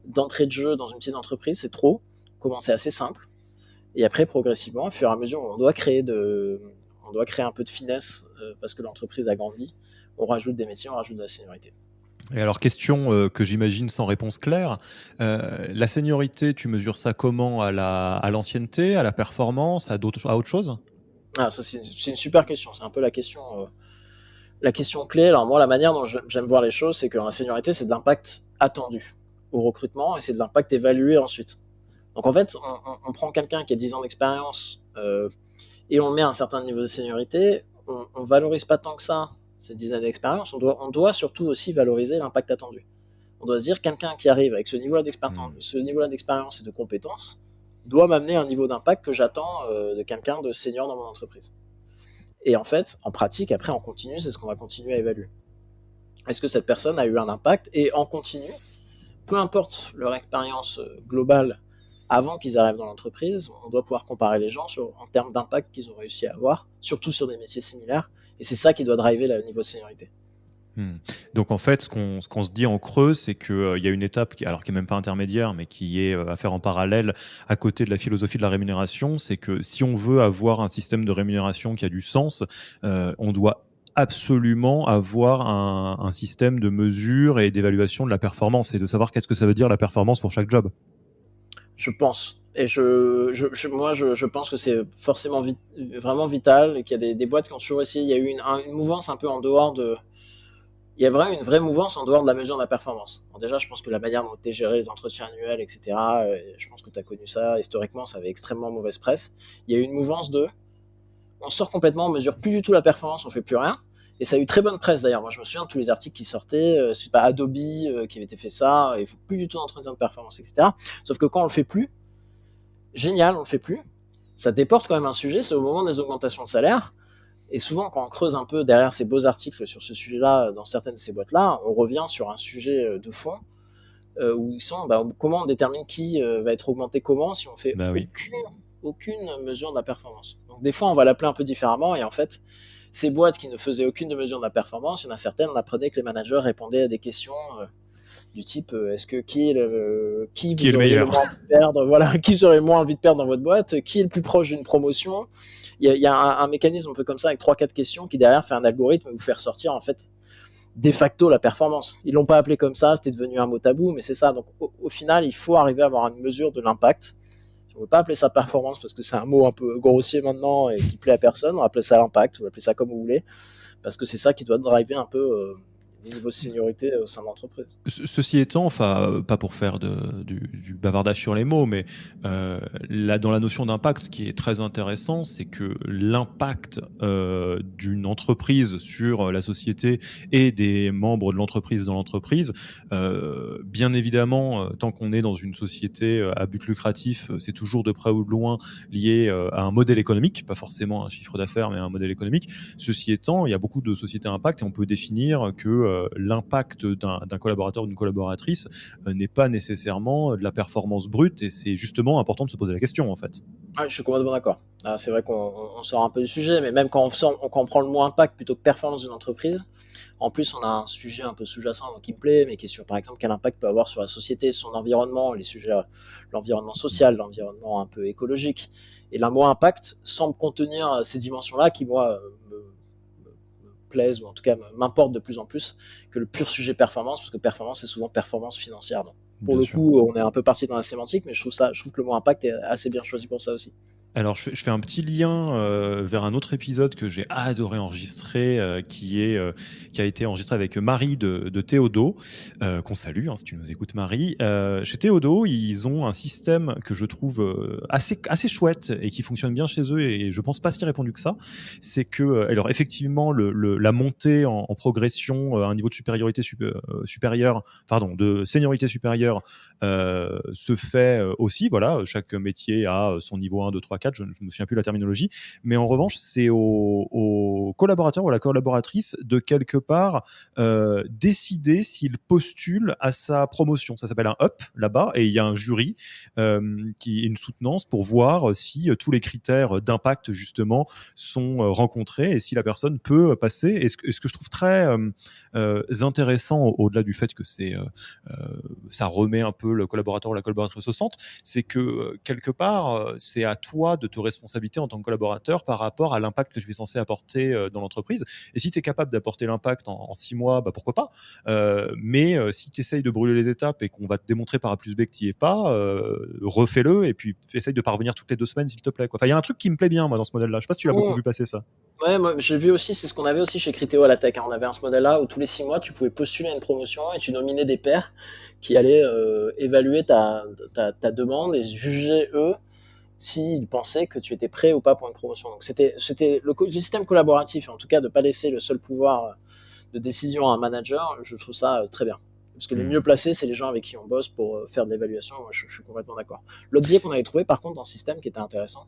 d'entrée de jeu dans une petite entreprise, c'est trop. Commencer assez simple. Et après, progressivement, au fur et à mesure, on doit créer un peu de finesse parce que l'entreprise a grandi. On rajoute des métiers, on rajoute de la seniorité. Et alors, question que j'imagine sans réponse claire, la seniorité, tu mesures ça comment? À l'ancienneté, à la performance, à autre chose? Ah, ça, c'est une super question. C'est un peu la question clé. Alors moi, la manière dont j'aime voir les choses, c'est que la seniorité, c'est de l'impact attendu au recrutement et c'est de l'impact évalué ensuite. Donc en fait, on prend quelqu'un qui a 10 ans d'expérience et on le met à un certain niveau de seniorité. On valorise pas tant que ça ces 10 années d'expérience. On doit surtout aussi valoriser l'impact attendu. On doit se dire, quelqu'un qui arrive avec ce niveau-là d'expérience et de compétences doit m'amener à un niveau d'impact que j'attends de quelqu'un de senior dans mon entreprise. Et en fait, en pratique, après, en continu, c'est ce qu'on va continuer à évaluer. Est-ce que cette personne a eu un impact? Et en continu, peu importe leur expérience globale avant qu'ils arrivent dans l'entreprise, on doit pouvoir comparer les gens en termes d'impact qu'ils ont réussi à avoir, surtout sur des métiers similaires. Et c'est ça qui doit driver le niveau de seniorité. Donc en fait, ce qu'on se dit en creux, c'est qu'il y a une étape qui est même pas intermédiaire, mais qui est à faire en parallèle à côté de la philosophie de la rémunération. C'est que si on veut avoir un système de rémunération qui a du sens, on doit absolument avoir un système de mesure et d'évaluation de la performance et de savoir qu'est-ce que ça veut dire la performance pour chaque job. Je pense. Et je pense que c'est forcément vraiment vital et qu'il y a des boîtes qui ont toujours essayé. Il y a eu une mouvance un peu en dehors de. Il y a vraiment une vraie mouvance en dehors de la mesure de la performance. Alors déjà, je pense que la manière dont tu géré les entretiens annuels, etc., je pense que tu as connu ça, historiquement, ça avait extrêmement mauvaise presse. Il y a eu une mouvance on sort complètement, on mesure plus du tout la performance, on fait plus rien. Et ça a eu très bonne presse d'ailleurs. Moi, je me souviens de tous les articles qui sortaient, c'est pas Adobe qui avait été fait ça, il faut plus du tout d'entretien de performance, etc. Sauf que quand on le fait plus, génial, on le fait plus. Ça déporte quand même un sujet, c'est au moment des augmentations de salaire. Et souvent, quand on creuse un peu derrière ces beaux articles sur ce sujet-là, dans certaines de ces boîtes-là, on revient sur un sujet de fond où ils sont, comment on détermine qui va être augmenté comment si on fait aucune mesure de la performance. Donc des fois, on va l'appeler un peu différemment et en fait, ces boîtes qui ne faisaient aucune mesure de la performance, il y en a certaines, on apprenait que les managers répondaient à des questions du type est-ce que qui Qui est vous le auriez le meilleur? moins envie de perdre, voilà, qui vous auriez le moins envie de perdre dans votre boîte, qui est le plus proche d'une promotion. Il y a un mécanisme un peu comme ça avec 3-4 questions qui derrière fait un algorithme et vous fait ressortir en fait de facto la performance. Ils l'ont pas appelé comme ça, c'était devenu un mot tabou, mais c'est ça. Donc au final, il faut arriver à avoir une mesure de l'impact. On ne veut pas appeler ça performance parce que c'est un mot un peu grossier maintenant et qui plaît à personne. On va appeler ça l'impact, on va appeler ça comme vous voulez, parce que c'est ça qui doit driver un peu les niveaux de seniorité au sein de l'entreprise. Ceci étant, enfin, pas pour faire du bavardage sur les mots, mais là, dans la notion d'impact, ce qui est très intéressant, c'est que l'impact d'une entreprise sur la société et des membres de l'entreprise dans l'entreprise, bien évidemment, tant qu'on est dans une société à but lucratif, c'est toujours de près ou de loin lié à un modèle économique, pas forcément un chiffre d'affaires, mais un modèle économique. Ceci étant, il y a beaucoup de sociétés à impact et on peut définir que l'impact d'un collaborateur ou d'une collaboratrice n'est pas nécessairement de la performance brute et c'est justement important de se poser la question en fait. Ah, je suis complètement d'accord. C'est vrai qu'on sort un peu du sujet, mais même quand on prend le mot impact plutôt que performance d'une entreprise, en plus on a un sujet un peu sous-jacent qui me plaît, mais qui est sur par exemple quel impact peut avoir sur la société, son environnement, les sujets, l'environnement social, l'environnement un peu écologique. Et le mot impact semble contenir ces dimensions-là qui, moi, plaisent, ou en tout cas m'importent de plus en plus, que le pur sujet performance, parce que performance, c'est souvent performance financière. Donc, pour Bien le sûr. coup, on est un peu parti dans la sémantique, mais je trouve que le mot impact est assez bien choisi pour ça aussi. Alors, je fais un petit lien vers un autre épisode que j'ai adoré enregistrer, qui a été enregistré avec Marie de Théodo, qu'on salue, hein, si tu nous écoutes, Marie. Chez Théodo, ils ont un système que je trouve assez chouette et qui fonctionne bien chez eux, et je pense pas si répandu que ça. C'est que, alors effectivement, la montée en progression à un niveau de supériorité supérieur, pardon, de seniorité supérieure se fait aussi. Voilà, chaque métier a son niveau 1, 2, 3, 4, je ne me souviens plus la terminologie, mais en revanche, c'est au collaborateur ou à la collaboratrice de quelque part décider s'il postule à sa promotion. Ça s'appelle un up là-bas, et il y a un jury qui est une soutenance pour voir si tous les critères d'impact justement sont rencontrés et si la personne peut passer. Et ce que je trouve très intéressant, au-delà du fait que ça remet un peu le collaborateur ou la collaboratrice au centre, c'est que quelque part, c'est à toi de te responsabiliser en tant que collaborateur par rapport à l'impact que tu es censé apporter dans l'entreprise. Et si tu es capable d'apporter l'impact en 6 mois, bah pourquoi pas. Mais si tu essayes de brûler les étapes et qu'on va te démontrer par A plus B que tu n'y es pas, refais-le et puis essaye de parvenir toutes les 2 semaines, s'il te plaît. Enfin, il y a un truc qui me plaît bien, moi, dans ce modèle-là. Je sais pas si tu l'as beaucoup Mmh. vu passer, ça. Ouais, moi j'ai vu aussi, c'est ce qu'on avait aussi chez Criteo à la Tech, hein. On avait ce modèle-là où tous les 6 mois tu pouvais postuler à une promotion et tu nominais des pairs qui allaient évaluer ta demande et juger eux s'ils pensaient que tu étais prêt ou pas pour une promotion. Donc c'était le système collaboratif, en tout cas de pas laisser le seul pouvoir de décision à un manager, je trouve ça très bien. Parce que les mieux placés, c'est les gens avec qui on bosse pour faire de l'évaluation. Moi, je suis complètement d'accord. L'autre biais qu'on avait trouvé, par contre, dans ce système qui était intéressant,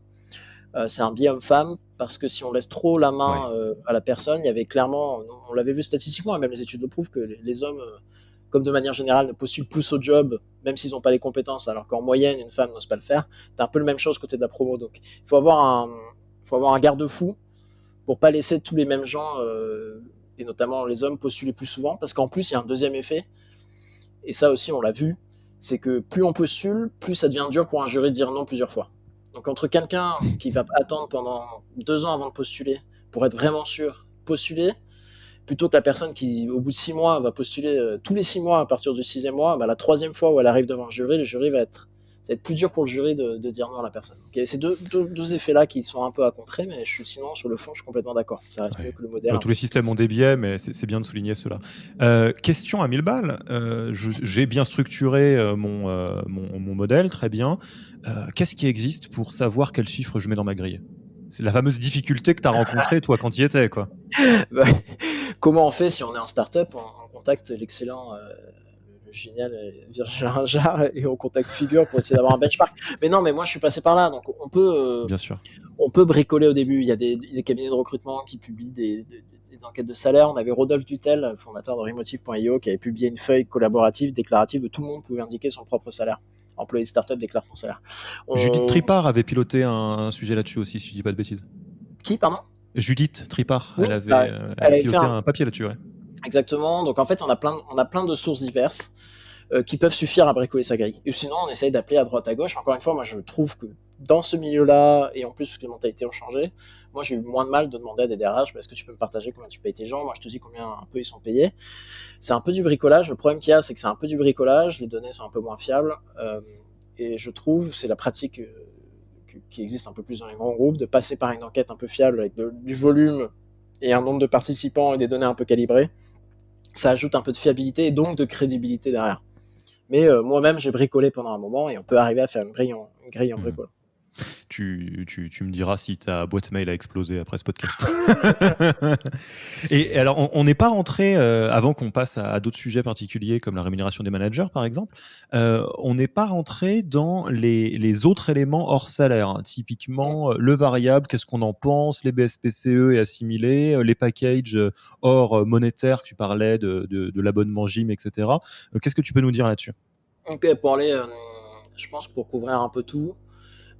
c'est un biais homme-femme, parce que si on laisse trop la Ouais. main à la personne, il y avait clairement, on l'avait vu statistiquement, et même les études le prouvent, que les hommes, comme de manière générale, ne postulent plus au job, même s'ils n'ont pas les compétences, alors qu'en moyenne, une femme n'ose pas le faire. C'est un peu la même chose côté de la promo. Donc, il faut avoir un garde-fou pour pas laisser tous les mêmes gens, et notamment les hommes, postuler plus souvent, parce qu'en plus, il y a un deuxième effet, et ça aussi, on l'a vu, c'est que plus on postule, plus ça devient dur pour un jury de dire non plusieurs fois. Donc entre quelqu'un qui va attendre pendant 2 ans avant de postuler, pour être vraiment sûr, postuler, plutôt que la personne qui, au bout de 6 mois, va postuler tous les 6 mois à partir du 6e mois, bah, la 3e fois où elle arrive devant le jury ça va être plus dur pour le jury de dire non à la personne. Okay, c'est deux effets-là qui sont un peu à contrer, mais sinon, sur le fond, je suis complètement d'accord. Ça reste mieux Ouais. que le modèle. Tous les systèmes ont des biais, mais c'est bien de souligner cela. Question à 1000 balles. J'ai bien structuré mon modèle, très bien. Qu'est-ce qui existe pour savoir quel chiffre je mets dans ma grille? C'est la fameuse difficulté que tu as rencontrée, toi, quand tu y étais, quoi. Bah, comment on fait si on est en start-up? On contacte l'excellent, le génial Virgile Rinjard et on contacte Figure pour essayer d'avoir un benchmark. Mais non, mais moi je suis passé par là, donc Bien sûr. on peut bricoler au début. Il y a des cabinets de recrutement qui publient des enquêtes de salaire. On avait Rodolphe Dutel, fondateur de Remotive.io, qui avait publié une feuille collaborative, déclarative, où tout le monde pouvait indiquer son propre salaire. Employé de start-up déclare son salaire. Judith Tripart avait piloté un sujet là-dessus aussi, si je dis pas de bêtises. Qui, pardon? Judith Tripart, Oui, elle elle avait avait fait piloté un papier là-dessus, ouais. Exactement. Donc en fait, on a plein de sources diverses. qui peuvent suffire à bricoler sa grille. Et sinon, on essaye d'appeler à droite à gauche. Encore une fois, moi, je trouve que dans ce milieu-là, et en plus que les mentalités ont changé, moi, j'ai eu moins de mal de demander à des DRH, est-ce que tu peux me partager combien tu payes tes gens? Moi, je te dis combien un peu ils sont payés. C'est un peu du bricolage. Le problème qu'il y a, c'est que c'est un peu du bricolage. Les données sont un peu moins fiables. Et je trouve, c'est la pratique qui existe un peu plus dans les grands groupes, de passer par une enquête un peu fiable avec du volume et un nombre de participants et des données un peu calibrées. Ça ajoute un peu de fiabilité et donc de crédibilité derrière. Mais moi-même, j'ai bricolé pendant un moment et on peut arriver à faire une grille en bricolant. Tu me diras si ta boîte mail a explosé après ce podcast. Et alors, on n'est pas rentré, avant qu'on passe à d'autres sujets particuliers comme la rémunération des managers, par exemple, on n'est pas rentré dans les autres éléments hors salaire. Typiquement, le variable, qu'est-ce qu'on en pense, les BSPCE et assimilés, les packages hors monétaire, que tu parlais de l'abonnement gym, etc. Qu'est-ce que tu peux nous dire là-dessus? Ok, pour aller, je pense pour couvrir un peu tout,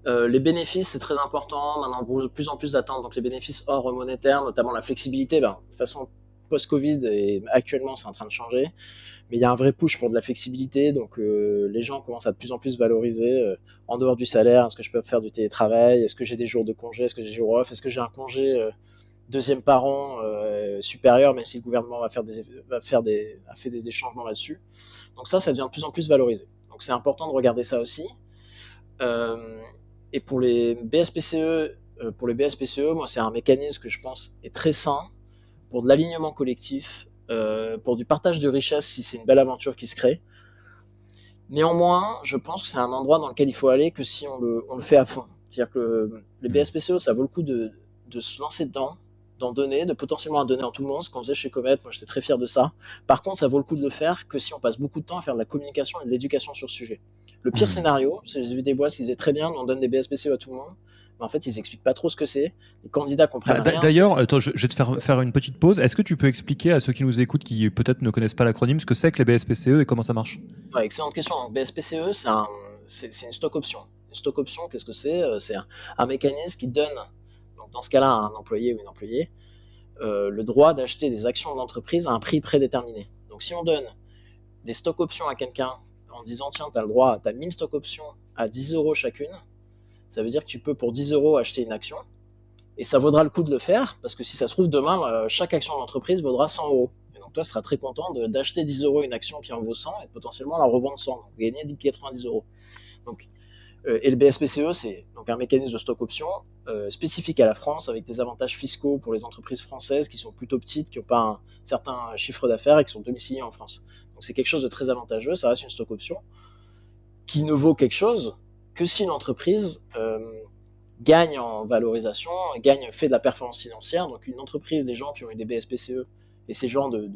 les bénéfices, c'est très important. Maintenant, de plus en plus d'attentes. Donc, les bénéfices hors monétaire, notamment la flexibilité, de toute façon, post-Covid, et actuellement, c'est en train de changer. Mais il y a un vrai push pour de la flexibilité. Donc, les gens commencent à de plus en plus valoriser en dehors du salaire. Est-ce que je peux faire du télétravail? Est-ce que j'ai des jours de congé? Est-ce que j'ai des jours off? Est-ce que j'ai un congé deuxième par an supérieur, même si le gouvernement a fait des changements là-dessus? Donc, ça devient de plus en plus valorisé. Donc, c'est important de regarder ça aussi. Euh, et pour les BSPCE, moi, c'est un mécanisme que je pense est très sain pour de l'alignement collectif, pour du partage de richesse si c'est une belle aventure qui se crée. Néanmoins, je pense que c'est un endroit dans lequel il faut aller que si on le fait à fond. C'est-à-dire que les BSPCE, ça vaut le coup de se lancer dedans, d'en donner, de potentiellement en donner à tout le monde, ce qu'on faisait chez Comet, moi j'étais très fier de ça. Par contre, ça vaut le coup de le faire que si on passe beaucoup de temps à faire de la communication et de l'éducation sur ce sujet. Le pire scénario, c'est j'ai vu des boîtes qui disaient très bien, on donne des BSPCE à tout le monde, mais en fait ils expliquent pas trop ce que c'est, les candidats comprennent rien. D'ailleurs, attends, je vais te faire une petite pause. Est-ce que tu peux expliquer à ceux qui nous écoutent, qui peut-être ne connaissent pas l'acronyme, ce que c'est que les BSPCE et comment ça marche? Ouais, excellente question. Donc, BSPCE, c'est une stock option. Une stock option, qu'est-ce que c'est? C'est un mécanisme qui donne, donc dans ce cas-là, à un employé ou une employée, le droit d'acheter des actions de l'entreprise à un prix prédéterminé. Donc si on donne des stock options à quelqu'un en disant tiens, tu as le droit, tu as 1000 stock options à 10 euros chacune, ça veut dire que tu peux pour 10 euros acheter une action et ça vaudra le coup de le faire parce que si ça se trouve demain, chaque action de l'entreprise vaudra 100 euros. Et donc toi, tu seras très content d'acheter 10 euros une action qui en vaut 100 et potentiellement la revendre 100, donc gagner 90 euros. Donc, et le BSPCE, c'est donc un mécanisme de stock option spécifique à la France avec des avantages fiscaux pour les entreprises françaises qui sont plutôt petites, qui n'ont pas un certain chiffre d'affaires et qui sont domiciliées en France. Donc c'est quelque chose de très avantageux, ça reste une stock option qui ne vaut quelque chose que si l'entreprise gagne en valorisation, fait de la performance financière. Donc une entreprise, des gens qui ont eu des BSPCE et ces genres de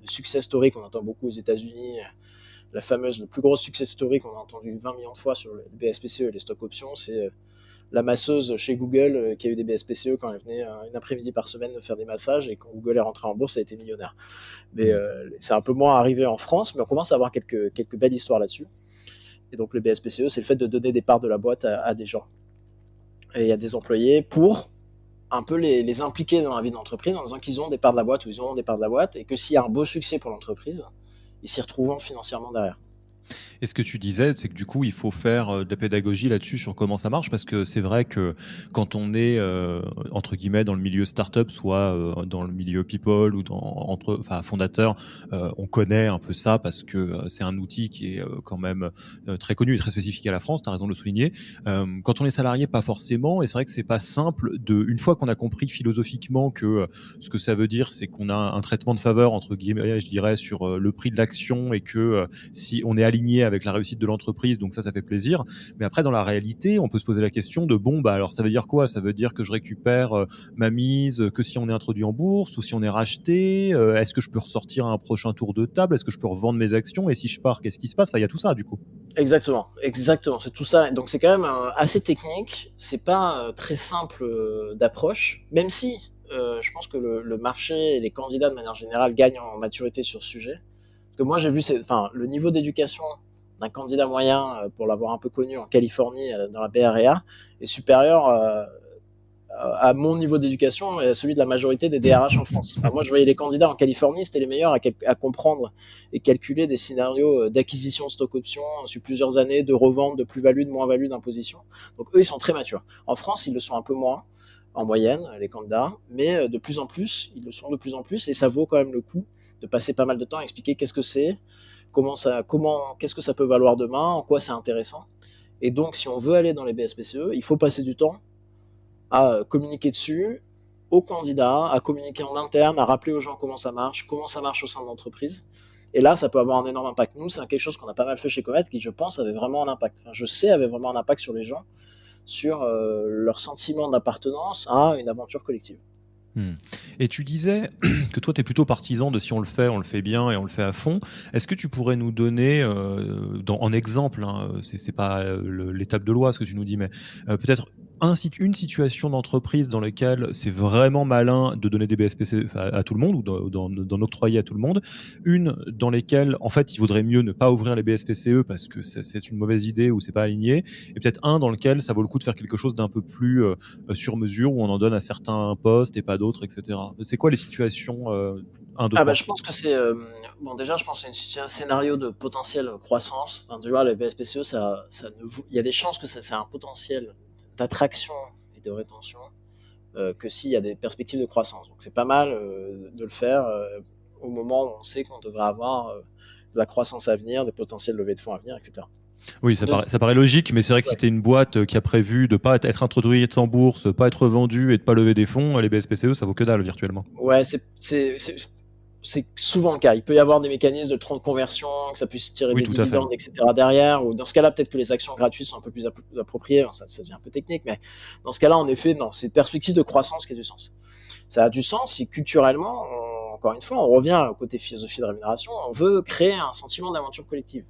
success story qu'on entend beaucoup aux États-Unis, le plus gros success story qu'on a entendu 20 millions de fois sur le BSPCE et les stock options, c'est la masseuse chez Google qui a eu des BSPCE quand elle venait une après-midi par semaine faire des massages et quand Google est rentré en bourse, elle a été millionnaire. Mais c'est un peu moins arrivé en France, mais on commence à avoir quelques belles histoires là-dessus. Et donc le BSPCE, c'est le fait de donner des parts de la boîte à des gens et à des employés pour un peu les impliquer dans la vie de l'entreprise en disant qu'ils ont des parts de la boîte ou ils ont des parts de la boîte et que s'il y a un beau succès pour l'entreprise, ils s'y retrouvent financièrement derrière. Et ce que tu disais, c'est que du coup, il faut faire de la pédagogie là-dessus sur comment ça marche, parce que c'est vrai que quand on est entre guillemets dans le milieu startup, soit dans le milieu people ou fondateur, on connaît un peu ça parce que c'est un outil qui est quand même très connu et très spécifique à la France. Tu as raison de le souligner. Quand on est salarié, pas forcément. Et c'est vrai que c'est pas simple une fois qu'on a compris philosophiquement que ce que ça veut dire, c'est qu'on a un traitement de faveur entre guillemets, je dirais, sur le prix de l'action et que si on est aligné avec la réussite de l'entreprise, donc ça fait plaisir. Mais après, dans la réalité, on peut se poser la question de alors ça veut dire quoi? Ça veut dire que je récupère ma mise que si on est introduit en bourse ou si on est racheté? Est-ce que je peux ressortir à un prochain tour de table? Est-ce que je peux revendre mes actions? Et si je pars, qu'est-ce qui se passe? Enfin, il y a tout ça du coup. Exactement, c'est tout ça. Donc c'est quand même assez technique, c'est pas très simple d'approche, même si je pense que le marché et les candidats de manière générale gagnent en maturité sur ce sujet. Parce que moi j'ai vu le niveau d'éducation d'un candidat moyen, pour l'avoir un peu connu en Californie, dans la Bay Area, est supérieur à mon niveau d'éducation et à celui de la majorité des DRH en France. Enfin, moi, je voyais les candidats en Californie, c'était les meilleurs à comprendre et calculer des scénarios d'acquisition de stock options sur plusieurs années, de revente, de plus-value, de moins-value, d'imposition. Donc eux, ils sont très matures. En France, ils le sont un peu moins en moyenne, les candidats, mais de plus en plus, ils le sont de plus en plus, et ça vaut quand même le coup de passer pas mal de temps à expliquer qu'est-ce que c'est, qu'est-ce que ça peut valoir demain, en quoi c'est intéressant. Et donc, si on veut aller dans les BSPCE, il faut passer du temps à communiquer dessus, aux candidats, à communiquer en interne, à rappeler aux gens comment ça marche au sein de l'entreprise. Et là, ça peut avoir un énorme impact. Nous, c'est quelque chose qu'on a pas mal fait chez Comet, qui, je pense, avait vraiment un impact. Enfin, je sais, avait vraiment un impact sur les gens, sur leur sentiment d'appartenance à une aventure collective. Et tu disais que toi, tu es plutôt partisan de si on le fait bien et on le fait à fond. Est-ce que tu pourrais nous donner, en exemple, hein, c'est pas l'étape de loi ce que tu nous dis, mais peut-être une situation d'entreprise dans laquelle c'est vraiment malin de donner des BSPC à tout le monde ou d'en octroyer à tout le monde, une dans lesquelles en fait il vaudrait mieux ne pas ouvrir les BSPCE parce que c'est une mauvaise idée ou c'est pas aligné, et peut-être un dans lequel ça vaut le coup de faire quelque chose d'un peu plus sur mesure où on en donne à certains postes et pas d'autres, etc. C'est quoi les situations 1, 2, Ah bah 3? je pense que c'est bon, déjà je pense que c'est un scénario de potentielle croissance. Enfin, tu vois, les BSPCE, il y a des chances que ça c'est un potentiel d'attraction et de rétention que s'il y a des perspectives de croissance. Donc c'est pas mal de le faire au moment où on sait qu'on devrait avoir de la croissance à venir, des potentiels levées de fonds à venir, etc. Oui, ça paraît logique, mais c'est vrai que si tu es une boîte qui a prévu de pas être introduite en bourse, pas être vendue et de pas lever des fonds, les BSPCE, ça vaut que dalle virtuellement. Ouais, c'est souvent le cas. Il peut y avoir des mécanismes de conversion, que ça puisse tirer Oui, des tout à fait. dividendes, etc. derrière. Ou dans ce cas-là, peut-être que les actions gratuites sont un peu plus appropriées. Ça devient un peu technique, mais dans ce cas-là, en effet, non. C'est une perspective de croissance qui a du sens. Ça a du sens si culturellement, encore une fois, on revient au côté philosophie de rémunération, on veut créer un sentiment d'aventure collective.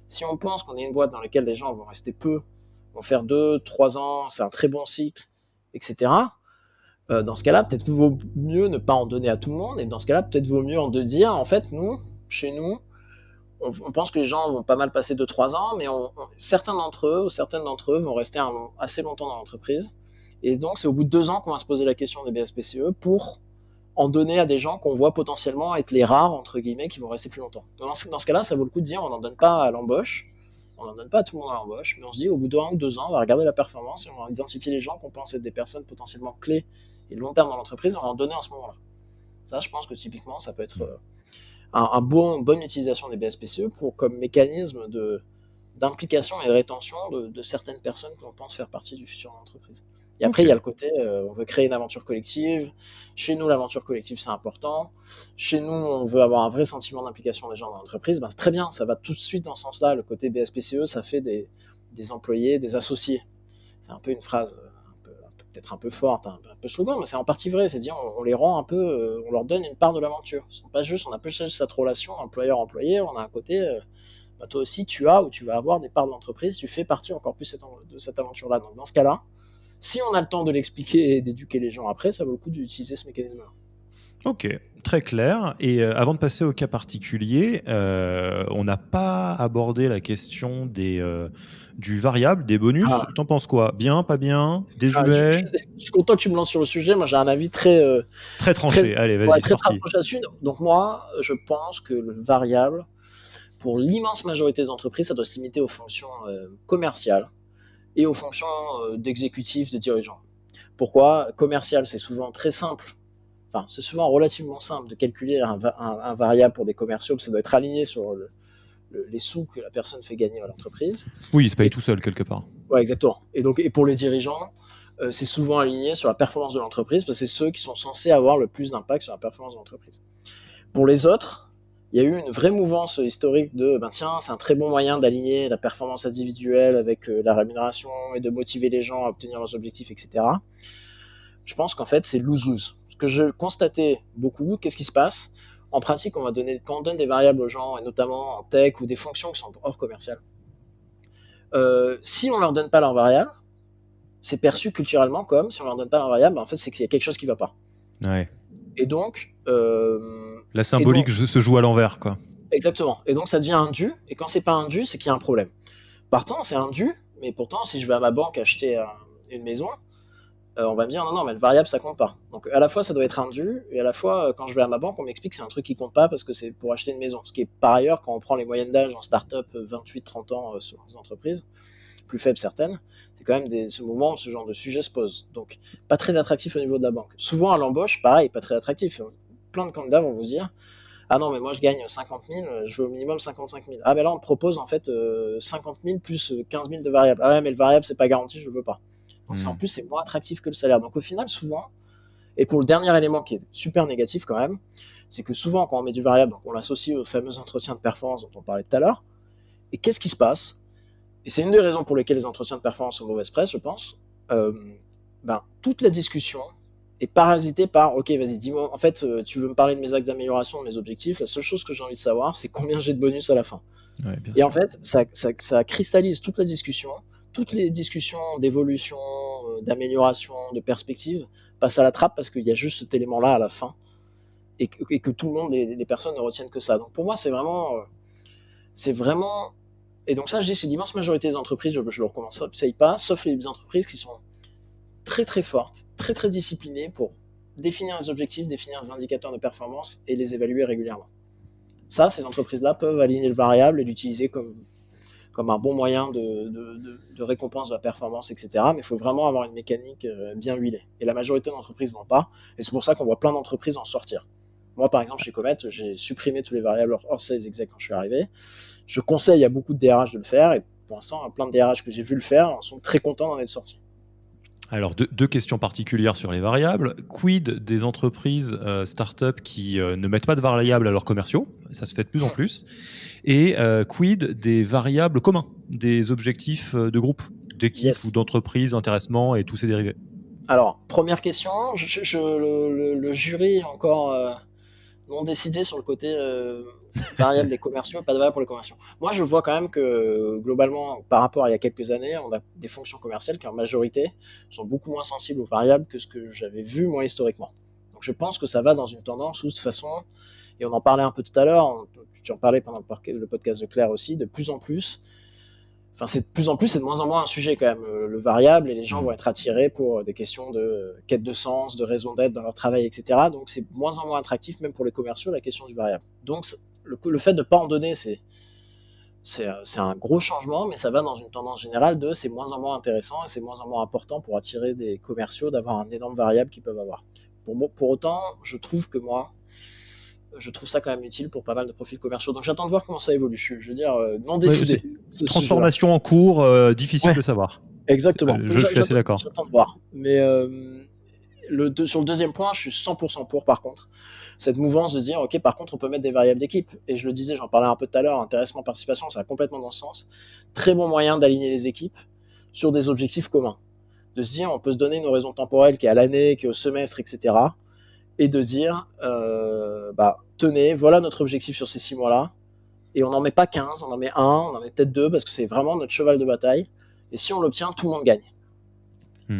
Si on pense qu'on est une boîte dans laquelle les gens vont rester peu, vont faire 2, 3 ans, c'est un très bon cycle, etc. Dans ce cas-là, peut-être vaut mieux ne pas en donner à tout le monde, et dans ce cas-là, peut-être vaut mieux en dire, en fait, nous, chez nous, on pense que les gens vont pas mal passer 2-3 ans, mais certains d'entre eux ou certaines d'entre eux vont rester assez longtemps dans l'entreprise, et donc c'est au bout de 2 ans qu'on va se poser la question des BSPCE pour en donner à des gens qu'on voit potentiellement être les rares, entre guillemets, qui vont rester plus longtemps. Dans ce cas-là, ça vaut le coup de dire, on n'en donne pas à l'embauche, on n'en donne pas à tout le monde à l'embauche, mais on se dit, au bout d'1 ou 2 ans, on va regarder la performance et on va identifier les gens qu'on pense être des personnes potentiellement clés et long terme dans l'entreprise, on va en donner à ce moment-là. Ça, je pense que typiquement, ça peut être bonne utilisation des BSPCE comme mécanisme d'implication et de rétention de certaines personnes qu'on pense faire partie du futur de l'entreprise. Et après, il y a le côté, on veut créer une aventure collective. Chez nous, l'aventure collective, c'est important. Chez nous, on veut avoir un vrai sentiment d'implication des gens dans l'entreprise. Ben, c'est très bien, ça va tout de suite dans ce sens-là. Le côté BSPCE, ça fait des employés, des associés. C'est un peu une phrase peut-être un peu forte, un peu slogan, mais c'est en partie vrai. C'est dire, on les rend un peu, on leur donne une part de l'aventure. On n'a pas juste cette relation employeur-employé, on a un côté, toi aussi, tu as ou tu vas avoir des parts de l'entreprise, tu fais partie encore plus de cette aventure-là. Donc dans ce cas-là, si on a le temps de l'expliquer et d'éduquer les gens après, ça vaut le coup d'utiliser ce mécanisme-là. Ok, très clair. Et avant de passer au cas particulier, on n'a pas abordé la question du variable, des bonus. Ah. T'en penses quoi? Bien, pas bien? Je Désuet? suis content que tu me lances sur le sujet. Moi, j'ai un avis très tranché. Allez, vas-y, c'est parti. tranché là-dessus. Donc moi, je pense que le variable, pour l'immense majorité des entreprises, ça doit se limiter aux fonctions commerciales et aux fonctions d'exécutifs, de dirigeants. Pourquoi? Commercial, c'est souvent très simple. Enfin, c'est souvent relativement simple de calculer un variable pour des commerciaux, parce que ça doit être aligné sur les sous que la personne fait gagner à l'entreprise. Oui, il se paye tout seul quelque part. Ouais, exactement. Et pour les dirigeants, c'est souvent aligné sur la performance de l'entreprise, parce que c'est ceux qui sont censés avoir le plus d'impact sur la performance de l'entreprise. Pour les autres, il y a eu une vraie mouvance historique de tiens, c'est un très bon moyen d'aligner la performance individuelle avec la rémunération et de motiver les gens à obtenir leurs objectifs, etc. Je pense qu'en fait, c'est lose-lose. Ce que je constatais beaucoup, qu'est-ce qui se passe? En pratique, quand on donne des variables aux gens, et notamment en tech ou des fonctions qui sont hors commerciales, si on leur donne pas leur variable, c'est perçu culturellement comme si on leur donne pas leur variable, en fait, c'est qu'il y a quelque chose qui va pas. Ouais. Et donc, la symbolique se joue à l'envers, quoi. Exactement. Et donc, ça devient un dû. Et quand c'est pas un dû, c'est qu'il y a un problème. Partant, c'est un dû, mais pourtant, si je vais à ma banque acheter une maison, on va me dire non, mais le variable ça compte pas. Donc à la fois ça doit être indu, et à la fois quand je vais à ma banque, on m'explique que c'est un truc qui compte pas parce que c'est pour acheter une maison. Ce qui est par ailleurs, quand on prend les moyennes d'âge en start-up 28-30 ans sur les entreprises, plus faibles certaines, c'est quand même ce moment où ce genre de sujet se pose. Donc pas très attractif au niveau de la banque. Souvent à l'embauche, pareil, pas très attractif. Plein de candidats vont vous dire ah non, mais moi je gagne 50 000, je veux au minimum 55 000. Ah ben là on te propose en fait 50 000 plus 15 000 de variable. Ah ouais, mais le variable c'est pas garanti, je veux pas. Donc ça en plus c'est moins attractif que le salaire. Donc au final souvent, et pour le dernier élément qui est super négatif quand même, c'est que souvent quand on met du variable, donc on l'associe aux fameux entretiens de performance dont on parlait tout à l'heure. Et qu'est-ce qui se passe? Et c'est une des raisons pour lesquelles les entretiens de performance sont mauvaise presse, je pense. Euh, Toute la discussion est parasitée par ok, vas-y, dis-moi, en fait, tu veux me parler de mes axes d'amélioration, de mes objectifs. La seule chose que j'ai envie de savoir, c'est combien j'ai de bonus à la fin. Ouais, bien Et en sûr. fait, ça cristallise toute la discussion. Toutes les discussions d'évolution, d'amélioration, de perspective passent à la trappe parce qu'il y a juste cet élément-là à la fin et que tout le monde, les personnes ne retiennent que ça. Donc pour moi, c'est vraiment. Et donc ça, je dis, c'est l'immense majorité des entreprises, je le recommence pas, sauf les entreprises qui sont très très fortes, très très disciplinées pour définir les objectifs, définir les indicateurs de performance et les évaluer régulièrement. Ça, ces entreprises-là peuvent aligner le variable et l'utiliser comme un bon moyen de récompense de la performance, etc. Mais il faut vraiment avoir une mécanique bien huilée. Et la majorité d'entreprises n'ont pas. Et c'est pour ça qu'on voit plein d'entreprises en sortir. Moi, par exemple, chez Comet, j'ai supprimé tous les variables hors sales exec quand je suis arrivé. Je conseille à beaucoup de DRH de le faire. Et pour l'instant, plein de DRH que j'ai vu le faire en sont très contents d'en être sortis. Alors, deux questions particulières sur les variables. Quid des entreprises start-up qui ne mettent pas de variables à leurs commerciaux? Ça se fait de plus en plus. Et quid des variables communs, des objectifs de groupe, d'équipe ou Yes. d'entreprise, intéressement et tous ces dérivés? Alors, première question. Le jury est encore non décidé sur le côté variable des commerciaux, pas de variable pour les commerciaux. Moi, je vois quand même que globalement, par rapport à il y a quelques années, on a des fonctions commerciales qui en majorité sont beaucoup moins sensibles aux variables que ce que j'avais vu moi historiquement. Donc je pense que ça va dans une tendance où de toute façon, et on en parlait un peu tout à l'heure, tu en parlais pendant le podcast de Claire aussi, de plus en plus, enfin c'est de plus en plus, c'est de moins en moins un sujet quand même, le variable, et les gens vont être attirés pour des questions de quête de sens, de raison d'être dans leur travail, etc. Donc c'est de moins en moins attractif, même pour les commerciaux, la question du variable. Donc le fait de ne pas en donner, c'est un gros changement, mais ça va dans une tendance générale de c'est moins en moins intéressant et c'est moins en moins important pour attirer des commerciaux d'avoir un énorme variable qu'ils peuvent avoir. Pour autant, je trouve ça quand même utile pour pas mal de profils commerciaux. Donc j'attends de voir comment ça évolue. Je veux dire, non décidé. Transformation en cours, difficile Ouais, de savoir. exactement. Je suis assez d'accord. J'attends de voir. Mais sur le deuxième point, je suis 100% pour par contre. Cette mouvance de dire, ok, par contre, on peut mettre des variables d'équipe. Et je le disais, j'en parlais un peu tout à l'heure, intéressement, participation, ça va complètement dans ce sens. Très bon moyen d'aligner les équipes sur des objectifs communs. De se dire, on peut se donner une horizon temporelle qui est à l'année, qui est au semestre, etc. Et de dire, tenez, voilà notre objectif sur ces 6 mois-là. Et on n'en met pas 15, on en met un, on en met peut-être deux, parce que c'est vraiment notre cheval de bataille. Et si on l'obtient, tout le monde gagne.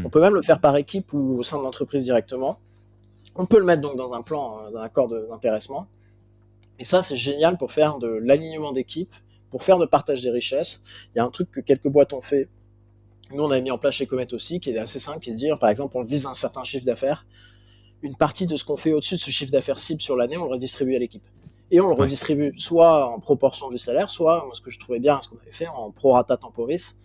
On peut même le faire par équipe ou au sein de l'entreprise directement. On peut le mettre donc dans un plan, d'un accord d'intéressement. Et ça, c'est génial pour faire de l'alignement d'équipe, pour faire de partage des richesses. Il y a un truc que quelques boîtes ont fait. Nous, on a mis en place chez Comet aussi, qui est assez simple, qui est de dire, par exemple, on vise un certain chiffre d'affaires. Une partie de ce qu'on fait au-dessus de ce chiffre d'affaires cible sur l'année, on le redistribue à l'équipe. Et on le redistribue soit en proportion du salaire, soit, moi, ce que je trouvais bien, ce qu'on avait fait, en prorata temporis,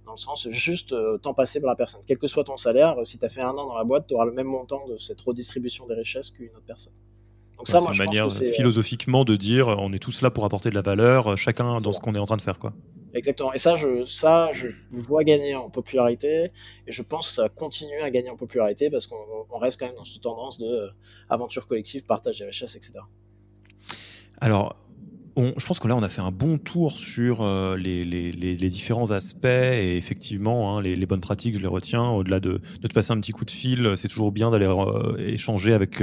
dans le sens juste temps passé par la personne. Quel que soit ton salaire, si tu as fait un an dans la boîte, tu auras le même montant de cette redistribution des richesses qu'une autre personne. Donc ça, C'est moi, une je pense que manière c'est philosophiquement de dire on est tous là pour apporter de la valeur, chacun dans ce qu'on est en train de faire, quoi. exactement. Et ça, je vois gagner en popularité, et je pense que ça va continuer à gagner en popularité parce qu'on reste quand même dans cette tendance de aventure collective, partage des richesses, etc. Alors, je pense que là, on a fait un bon tour sur les différents aspects et effectivement, hein, les bonnes pratiques, je les retiens. Au-delà de te passer un petit coup de fil, c'est toujours bien d'aller échanger avec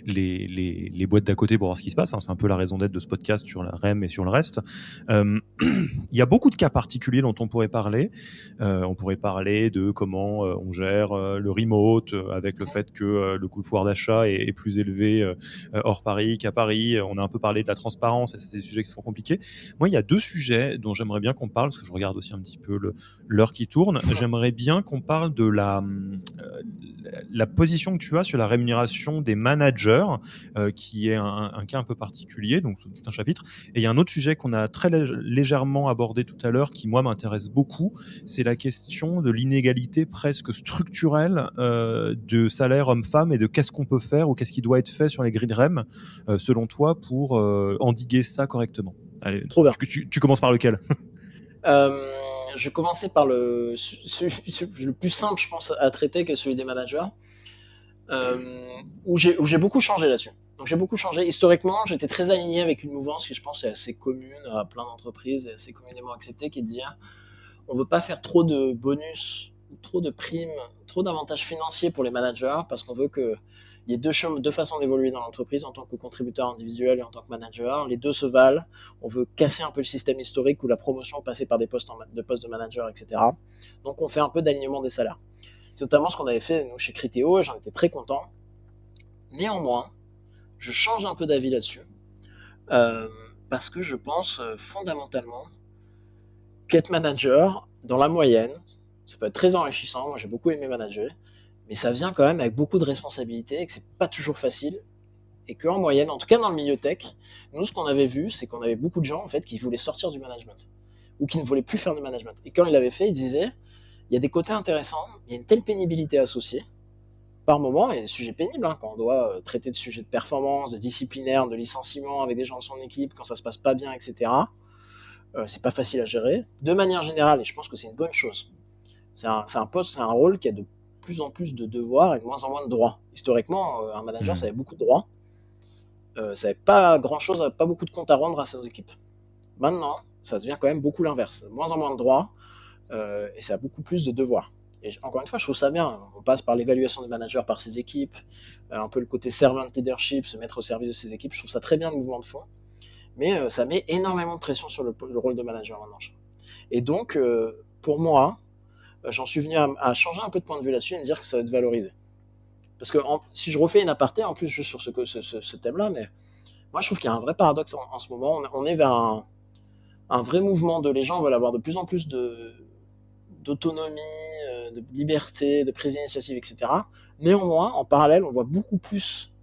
les boîtes d'à côté pour voir ce qui se passe, hein. C'est un peu la raison d'être de ce podcast sur la REM et sur le reste. Il y a beaucoup de cas particuliers dont on pourrait parler. On pourrait parler de comment on gère le remote avec le fait que le coût de pouvoir d'achat est plus élevé hors Paris qu'à Paris. On a un peu parlé de la transparence et c'est des sujets qui sont compliqués. Moi, il y a 2 sujets dont j'aimerais bien qu'on parle, parce que je regarde aussi un petit peu l'heure qui tourne. J'aimerais bien qu'on parle de la position que tu as sur la rémunération des managers, qui est un cas un peu particulier, donc c'est tout un chapitre. Et il y a un autre sujet qu'on a très légèrement abordé tout à l'heure, qui moi m'intéresse beaucoup, c'est la question de l'inégalité presque structurelle de salaire homme-femme et de qu'est-ce qu'on peut faire ou qu'est-ce qui doit être fait sur les grilles de REM, selon toi, pour endiguer ça correctement. Allez, Trop bien. tu commences par lequel? Je vais commencer par le plus simple, je pense, à traiter, que celui des managers, où j'ai beaucoup changé là-dessus. Donc j'ai beaucoup changé. Historiquement, j'étais très aligné avec une mouvance qui, je pense, est assez commune à plein d'entreprises et assez communément acceptée, qui est de dire on veut pas faire trop de bonus, trop de primes, trop d'avantages financiers pour les managers, parce qu'on veut qu'il y ait deux façons d'évoluer dans l'entreprise, en tant que contributeur individuel et en tant que manager. Les deux se valent. On veut casser un peu le système historique où la promotion passait par des postes de manager, etc. Donc on fait un peu d'alignement des salaires. C'est notamment ce qu'on avait fait nous chez Criteo et j'en étais très content. Néanmoins, je change un peu d'avis là-dessus, parce que je pense fondamentalement qu'être manager, dans la moyenne, ça peut être très enrichissant. Moi, j'ai beaucoup aimé manager, mais ça vient quand même avec beaucoup de responsabilités et que c'est pas toujours facile. Et qu'en moyenne, en tout cas dans le milieu tech, nous, ce qu'on avait vu, c'est qu'on avait beaucoup de gens en fait qui voulaient sortir du management ou qui ne voulaient plus faire de management. Et quand ils l'avaient fait, ils disaient il y a des côtés intéressants, il y a une telle pénibilité associée. Par moment, il y a des sujets pénibles, hein, quand on doit traiter de sujets de performance, de disciplinaire, de licenciement avec des gens de son équipe, quand ça se passe pas bien, etc. C'est pas facile à gérer. De manière générale, et je pense que c'est une bonne chose, c'est un poste, c'est un rôle qui a de plus en plus de devoirs et de moins en moins de droits. Historiquement, un manager, ça avait beaucoup de droits. Ça n'avait pas grand-chose, pas beaucoup de comptes à rendre à ses équipes. Maintenant, ça devient quand même beaucoup l'inverse. Moins en moins de droits, et ça a beaucoup plus de devoirs. Et encore une fois, je trouve ça bien. On passe par l'évaluation des managers par ses équipes, un peu le côté servant leadership, se mettre au service de ses équipes. Je trouve ça très bien, le mouvement de fond. Mais ça met énormément de pression sur le rôle de manager maintenant. Et donc, pour moi, j'en suis venu à changer un peu de point de vue là-dessus et me dire que ça va être valorisé. Parce que si je refais une aparté, en plus, juste sur ce thème-là, mais moi, je trouve qu'il y a un vrai paradoxe en ce moment. On est vers un vrai mouvement de les gens veulent avoir de plus en plus d'autonomie, de liberté, de prise d'initiative, etc. Néanmoins, en parallèle, on voit beaucoup plus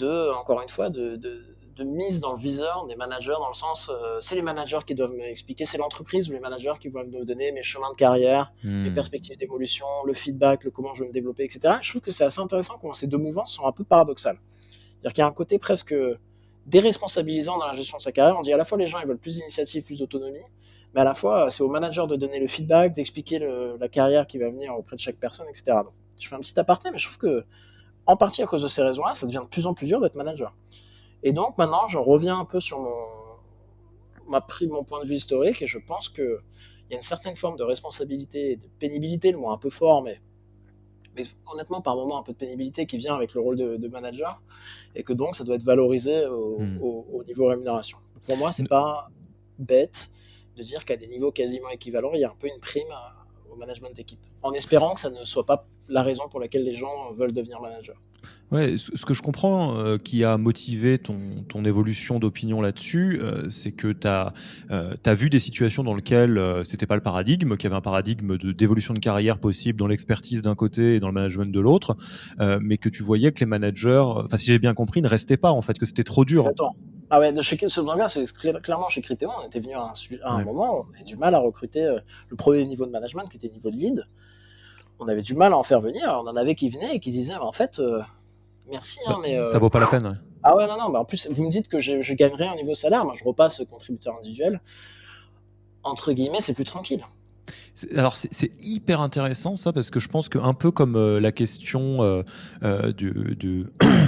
encore une fois, de mise dans le viseur des managers, dans le sens, c'est les managers qui doivent m'expliquer, c'est l'entreprise ou les managers qui doivent me donner mes chemins de carrière, mes perspectives d'évolution, le feedback, comment je vais me développer, etc. Je trouve que c'est assez intéressant comment ces deux mouvances sont un peu paradoxales. C'est-à-dire qu'il y a un côté presque déresponsabilisant dans la gestion de sa carrière. On dit à la fois les gens ils veulent plus d'initiative, plus d'autonomie, mais à la fois c'est au manager de donner le feedback, d'expliquer la carrière qui va venir auprès de chaque personne, etc. Donc, je fais un petit aparté, mais je trouve que en partie à cause de ces raisons-là, ça devient de plus en plus dur d'être manager. Et donc maintenant, je reviens un peu sur mon point de vue historique, et je pense qu'il y a une certaine forme de responsabilité, de pénibilité, le mot un peu fort, mais honnêtement par moment un peu de pénibilité qui vient avec le rôle de manager, et que donc ça doit être valorisé au niveau rémunération. Pour moi, c'est pas bête de dire qu'à des niveaux quasiment équivalents, il y a un peu une prime au management d'équipe, en espérant que ça ne soit pas la raison pour laquelle les gens veulent devenir manager. Ouais, ce que je comprends qui a motivé ton évolution d'opinion là-dessus, c'est que tu as vu des situations dans lesquelles c'était pas le paradigme, qu'il y avait un paradigme d'évolution de carrière possible dans l'expertise d'un côté et dans le management de l'autre, mais que tu voyais que les managers, enfin si j'ai bien compris, ne restaient pas en fait, que c'était trop dur. Exactement. Ah ouais, c'est clairement chez Criteo, on était venu à un moment où on avait du mal à recruter le premier niveau de management qui était le niveau de lead. On avait du mal à en faire venir. On en avait qui venaient et qui disaient, mais en fait, merci, mais ça vaut pas la peine. Ouais. Ah ouais, non, mais en plus, vous me dites que je gagnerai un niveau salaire, moi je repasse contributeur individuel. Entre guillemets, c'est plus tranquille. Alors c'est hyper intéressant ça, parce que je pense qu'un peu comme la question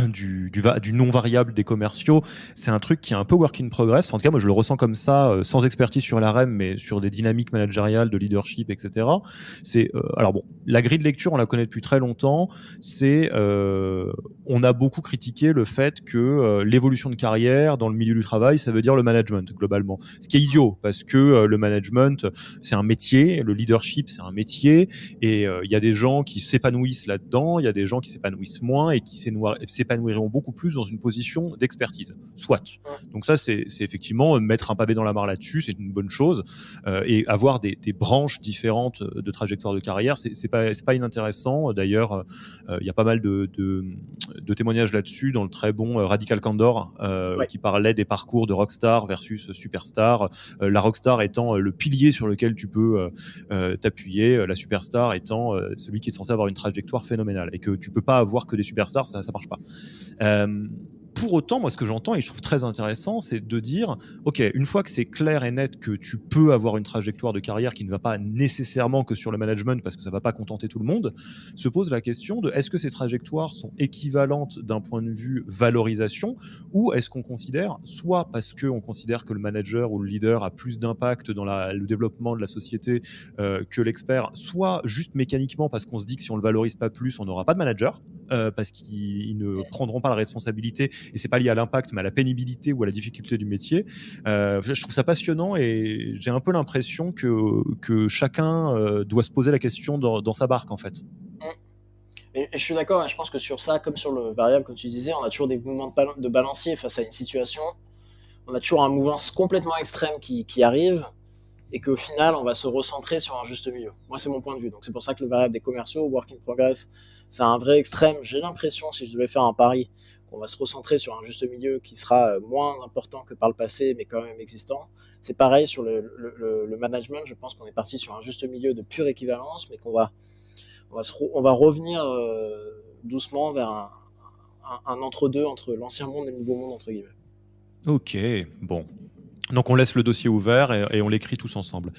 du non variable des commerciaux, c'est un truc qui est un peu work in progress. Enfin, en tout cas, moi je le ressens comme ça, sans expertise sur la REM, mais sur des dynamiques managériales, de leadership, etc. Alors bon, la grille de lecture, on la connaît depuis très longtemps. On a beaucoup critiqué le fait que l'évolution de carrière dans le milieu du travail, ça veut dire le management globalement. Ce qui est idiot, parce que le management, c'est un métier, le leadership, c'est un métier, et il y a des gens qui s'épanouissent là-dedans, il y a des gens qui s'épanouissent moins et qui s'épanouissent s'épanouiront beaucoup plus dans une position d'expertise. Soit. Donc ça, c'est effectivement mettre un pavé dans la mare là-dessus, c'est une bonne chose. Et avoir des branches différentes de trajectoire de carrière, c'est pas inintéressant. D'ailleurs, il y a pas mal de témoignages là-dessus dans le très bon Radical Candor, qui parlait des parcours de rockstar versus superstar. La rockstar étant le pilier sur lequel tu peux t'appuyer, la superstar étant celui qui est censé avoir une trajectoire phénoménale, et que tu peux pas avoir que des superstars, ça marche pas. Pour autant, moi, ce que j'entends et je trouve très intéressant, c'est de dire, ok, une fois que c'est clair et net que tu peux avoir une trajectoire de carrière qui ne va pas nécessairement que sur le management, parce que ça ne va pas contenter tout le monde, se pose la question de est-ce que ces trajectoires sont équivalentes d'un point de vue valorisation, ou est-ce qu'on considère, soit parce qu'on considère que le manager ou le leader a plus d'impact dans le développement de la société que l'expert, soit juste mécaniquement parce qu'on se dit que si on le valorise pas plus, on n'aura pas de manager, parce qu'ils ne prendront pas la responsabilité, et c'est pas lié à l'impact mais à la pénibilité ou à la difficulté du métier. Je trouve ça passionnant, et j'ai un peu l'impression que chacun doit se poser la question dans sa barque en fait. Et je suis d'accord, je pense que sur ça, comme sur le variable, comme tu disais, on a toujours des mouvements de balancier face à une situation. On a toujours un mouvement complètement extrême qui arrive, et qu'au final, on va se recentrer sur un juste milieu. Moi, c'est mon point de vue. Donc, c'est pour ça que le variable des commerciaux, work in progress, c'est un vrai extrême. J'ai l'impression, si je devais faire un pari, qu'on va se recentrer sur un juste milieu qui sera moins important que par le passé, mais quand même existant. C'est pareil sur le management. Je pense qu'on est parti sur un juste milieu de pure équivalence, mais qu'on va revenir doucement vers un entre-deux entre l'ancien monde et le nouveau monde, entre guillemets. Ok, bon. Donc on laisse le dossier ouvert et on l'écrit tous ensemble.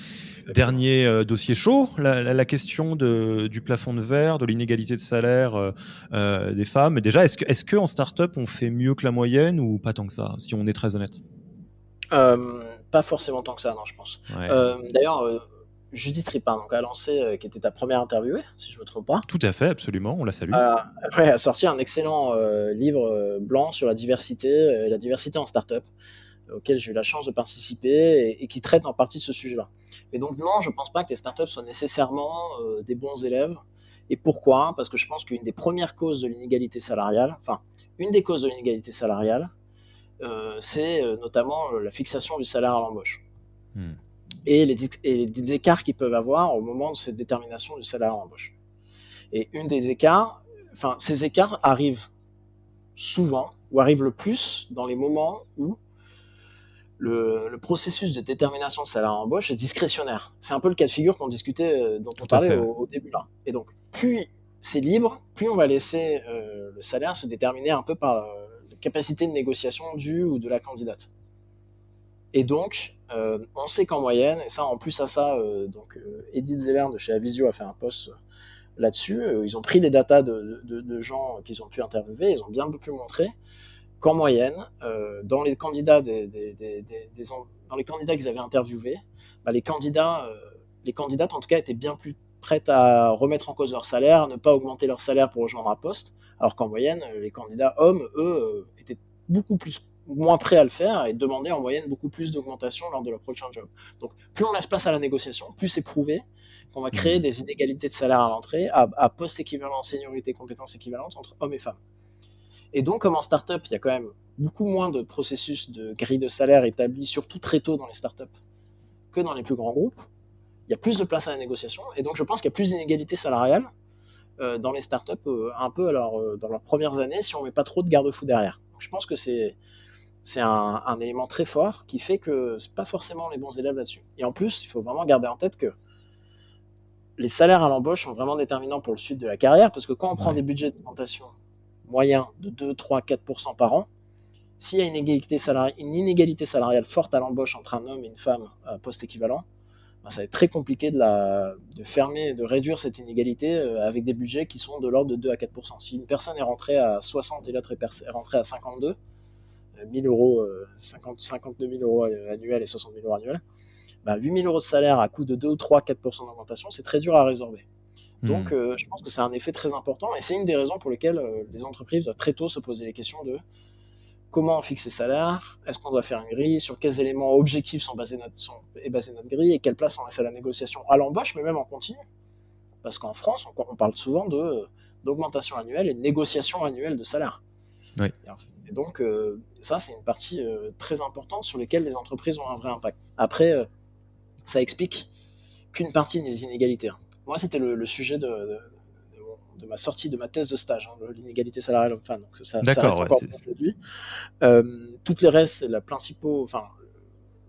Dernier dossier chaud, la question du plafond de verre, de l'inégalité de salaire des femmes. Déjà, est-ce qu'en start-up, on fait mieux que la moyenne ou pas tant que ça, si on est très honnête? Pas forcément tant que ça, non, je pense. Ouais. D'ailleurs, Judith Ripin, donc, a lancé, qui était ta première interviewée, si je me trompe pas. Tout à fait, absolument, on la salue. A sorti un excellent livre blanc sur la diversité en start-up, auquel j'ai eu la chance de participer, et qui traite en partie de ce sujet-là. Et donc non, je pense pas que les startups soient nécessairement des bons élèves. Et pourquoi? Parce que je pense qu'une des premières causes de l'inégalité salariale, c'est notamment la fixation du salaire à l'embauche. Et les écarts qu'ils peuvent avoir au moment de cette détermination du salaire à l'embauche. Et ces écarts arrivent souvent, ou arrivent le plus dans les moments où le processus de détermination de salaire à l'embauche est discrétionnaire. C'est un peu le cas de figure qu'on discutait, dont on parlait au début là. Et donc, plus c'est libre, plus on va laisser le salaire se déterminer un peu par la capacité de négociation du ou de la candidate. Et donc, on sait qu'en moyenne, et ça en plus à ça, Edith Zeller de chez Avisio a fait un post là-dessus. Ils ont pris des datas de gens qu'ils ont pu interviewer, ils ont bien pu montrer qu'en moyenne, dans les candidats dans les candidats qu'ils avaient interviewés, les candidates en tout cas étaient bien plus prêtes à remettre en cause leur salaire, à ne pas augmenter leur salaire pour rejoindre un poste, alors qu'en moyenne, les candidats hommes, eux, étaient beaucoup moins prêts à le faire et demandaient en moyenne beaucoup plus d'augmentation lors de leur prochain job. Donc plus on laisse place à la négociation, plus c'est prouvé qu'on va créer des inégalités de salaire à l'entrée, à poste équivalent, seniorité, compétences équivalentes entre hommes et femmes. Et donc, comme en startup, il y a quand même beaucoup moins de processus de grille de salaire établi, surtout très tôt dans les startups, que dans les plus grands groupes. Il y a plus de place à la négociation, et donc je pense qu'il y a plus d'inégalités salariales dans les startups un peu dans leurs premières années, si on ne met pas trop de garde-fous derrière. Donc, je pense que c'est un élément très fort qui fait que c'est pas forcément les bons élèves là-dessus. Et en plus, il faut vraiment garder en tête que les salaires à l'embauche sont vraiment déterminants pour le suite de la carrière, parce que quand on prend des budgets d'augmentation moyen de 2, 3, 4% par an, s'il y a une inégalité salariale forte à l'embauche entre un homme et une femme à poste équivalent, ça va être très compliqué de fermer, de réduire cette inégalité avec des budgets qui sont de l'ordre de 2 à 4%. Si une personne est rentrée à 60 et l'autre est rentrée à 52 000 euros, 52 000 euros annuels et 60 000 euros annuels, 8 000 euros de salaire à coût de 2 ou 3, 4% d'augmentation, c'est très dur à résorber. Donc, je pense que c'est un effet très important, et c'est une des raisons pour lesquelles les entreprises doivent très tôt se poser les questions de comment on fixe ses salaires, est-ce qu'on doit faire une grille, sur quels éléments objectifs est basée notre grille, et quelle place on laisse à la négociation à l'embauche, mais même en continu. Parce qu'en France, on parle souvent d'augmentation annuelle et de négociation annuelle de salaire. Oui. Et donc, ça, c'est une partie très importante sur laquelle les entreprises ont un vrai impact. Après, ça explique qu'une partie des inégalités. Moi, c'était le sujet de ma sortie de ma thèse de stage, l'inégalité salariale homme-femme. Donc ça reste D'accord, ouais, encore aujourd'hui. Toutes les restes,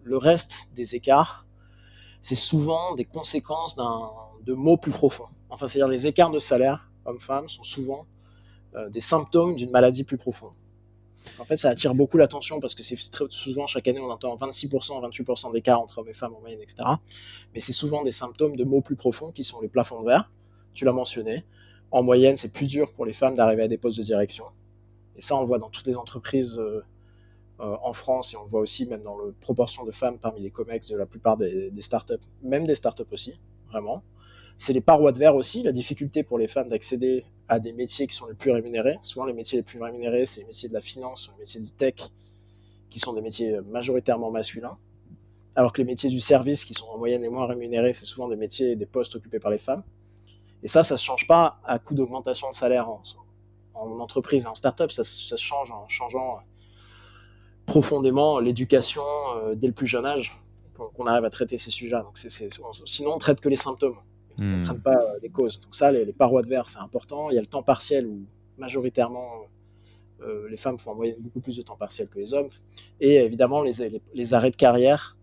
le reste des écarts, c'est souvent des conséquences de maux plus profonds. Enfin, c'est-à-dire les écarts de salaire homme-femme sont souvent des symptômes d'une maladie plus profonde. Donc, en fait, ça attire beaucoup l'attention parce que c'est très souvent, chaque année, on entend 26%, 28% d'écart entre hommes et femmes en moyenne, etc. Mais c'est souvent des symptômes de maux plus profonds qui sont les plafonds de verre. Tu l'as mentionné. En moyenne, c'est plus dur pour les femmes d'arriver à des postes de direction. Et ça, on le voit dans toutes les entreprises en France, et on le voit aussi même dans la proportion de femmes parmi les comex de la plupart des startups, même des startups aussi, vraiment. C'est les parois de verre aussi, la difficulté pour les femmes d'accéder à des métiers qui sont les plus rémunérés. Souvent, les métiers les plus rémunérés, c'est les métiers de la finance, les métiers du tech, qui sont des métiers majoritairement masculins. Alors que les métiers du service, qui sont en moyenne les moins rémunérés, c'est souvent des métiers et des postes occupés par les femmes. Et ça ne se change pas à coup d'augmentation de salaire en entreprise et en start-up, ça se change en changeant profondément l'éducation dès le plus jeune âge, qu'on arrive à traiter ces sujets. Donc sinon, on traite que les symptômes, on ne traite pas les causes. Donc ça, les parois de verre, c'est important. Il y a le temps partiel où majoritairement les femmes font en moyenne beaucoup plus de temps partiel que les hommes. Et évidemment, les arrêts de carrière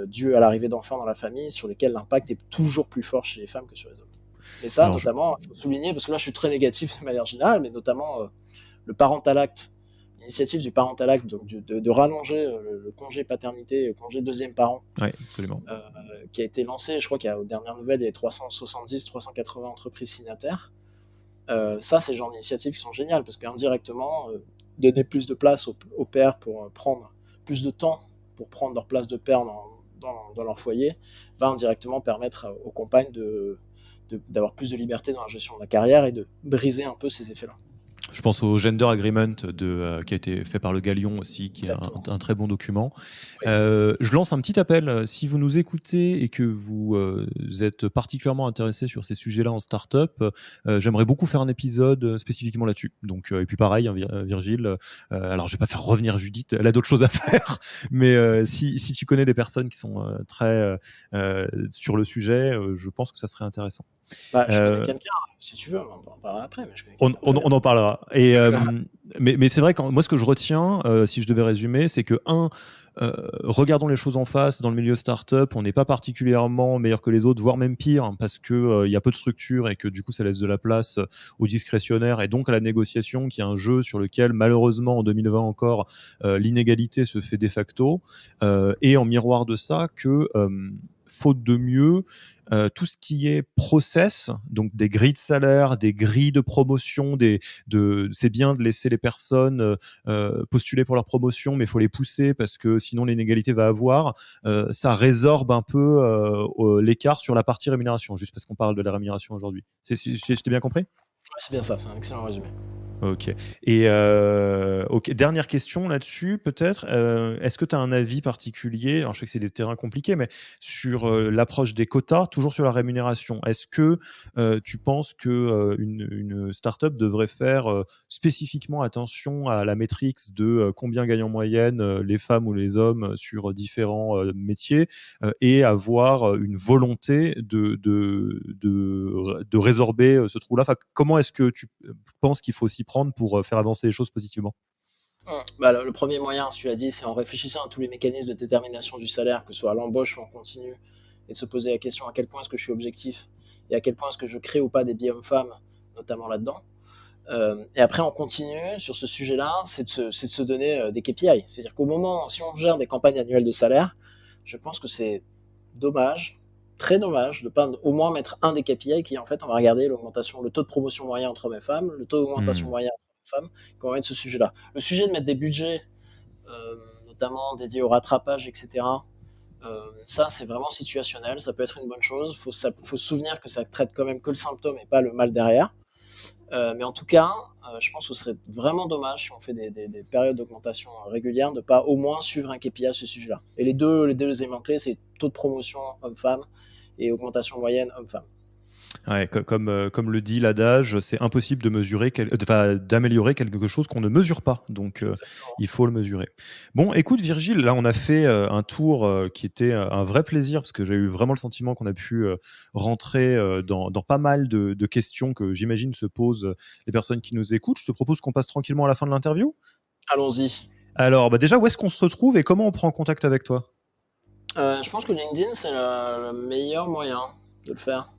dus à l'arrivée d'enfants dans la famille, sur lesquels l'impact est toujours plus fort chez les femmes que sur les hommes. Et ça, Alors, notamment, il faut souligner, parce que là, je suis très négatif de manière générale, mais notamment le parental act, l'initiative du parental act, donc de rallonger le congé paternité, le congé deuxième parent, absolument. qui a été lancé, je crois qu'aux dernières nouvelles, il y a 370, 380 entreprises signataires. Ça, c'est le genre d'initiatives qui sont géniales, parce qu'indirectement, donner plus de place aux pères pour prendre plus de temps pour prendre leur place de père dans leur foyer, va indirectement permettre aux compagnes d'avoir plus de liberté dans la gestion de la carrière et de briser un peu ces effets-là. Je pense au Gender Agreement qui a été fait par le Galion aussi, qui est un très bon document. Oui. Je lance un petit appel. Si vous nous écoutez et que vous êtes particulièrement intéressé sur ces sujets-là en start-up, j'aimerais beaucoup faire un épisode spécifiquement là-dessus. Donc, et puis pareil, hein, Virgile, alors je vais pas faire revenir Judith, elle a d'autres choses à faire, mais si tu connais des personnes qui sont très sur le sujet, je pense que ça serait intéressant. Je connais quelqu'un, si tu veux, on en parlera après. Mais je connais on en parlera. Mais c'est vrai que moi, ce que je retiens, si je devais résumer, c'est que, regardons les choses en face. Dans le milieu startup, on n'est pas particulièrement meilleur que les autres, voire même pire, hein, parce que il y a peu de structure et que du coup, ça laisse de la place au discrétionnaire et donc à la négociation, qui est un jeu sur lequel, malheureusement, en 2020 encore, l'inégalité se fait de facto. Et en miroir de ça, que faute de mieux, tout ce qui est process, donc des grilles de salaire, des grilles de promotion, c'est bien de laisser les personnes postuler pour leur promotion, mais il faut les pousser parce que sinon l'inégalité va avoir. Ça résorbe un peu l'écart sur la partie rémunération, juste parce qu'on parle de la rémunération aujourd'hui. Je t'ai bien compris ? C'est bien ça, c'est un excellent résumé. Ok. Et dernière question là-dessus, peut-être. Est-ce que tu as un avis particulier, alors je sais que c'est des terrains compliqués, mais sur l'approche des quotas, toujours sur la rémunération. Est-ce que tu penses que une start-up devrait faire spécifiquement attention à la métrique de combien gagnent en moyenne les femmes ou les hommes sur différents métiers et avoir une volonté de résorber ce trou-là? Enfin, comment est-ce que tu penses qu'il faut s'y prendre pour faire avancer les choses positivement? Le premier moyen, tu l'as dit, c'est en réfléchissant à tous les mécanismes de détermination du salaire, que ce soit à l'embauche ou en continu, et de se poser la question à quel point est-ce que je suis objectif et à quel point est-ce que je crée ou pas des biais hommes-femmes, notamment là-dedans. Et après, en continu, sur ce sujet-là, c'est de se donner des KPI. C'est-à-dire qu'au moment, si on gère des campagnes annuelles de salaire, je pense que c'est dommage, très dommage, de ne pas au moins mettre un des KPI qui, en fait, on va regarder l'augmentation, le taux de promotion moyen entre hommes et femmes, le taux d'augmentation moyen entre hommes et femmes, qu'on va mettre ce sujet-là. Le sujet de mettre des budgets, notamment dédiés au rattrapage, etc., ça, c'est vraiment situationnel, ça peut être une bonne chose. Faut se souvenir que ça traite quand même que le symptôme et pas le mal derrière. Mais en tout cas, je pense que ce serait vraiment dommage si on fait des périodes d'augmentation régulières de ne pas au moins suivre un KPI à ce sujet-là. Et les deux éléments clés, c'est taux de promotion homme-femme et augmentation moyenne homme-femme. Ouais, comme le dit l'adage, c'est impossible de mesurer d'améliorer quelque chose qu'on ne mesure pas. Donc, Exactement. il faut le mesurer. Bon, écoute Virgile, là on a fait un tour qui était un vrai plaisir parce que j'ai eu vraiment le sentiment qu'on a pu rentrer dans pas mal de questions que j'imagine se posent les personnes qui nous écoutent. Je te propose qu'on passe tranquillement à la fin de l'interview. Allons-y. Alors, bah déjà, où est-ce qu'on se retrouve et comment on prend contact avec toi? Je pense que LinkedIn, c'est le meilleur moyen de le faire. Ouais.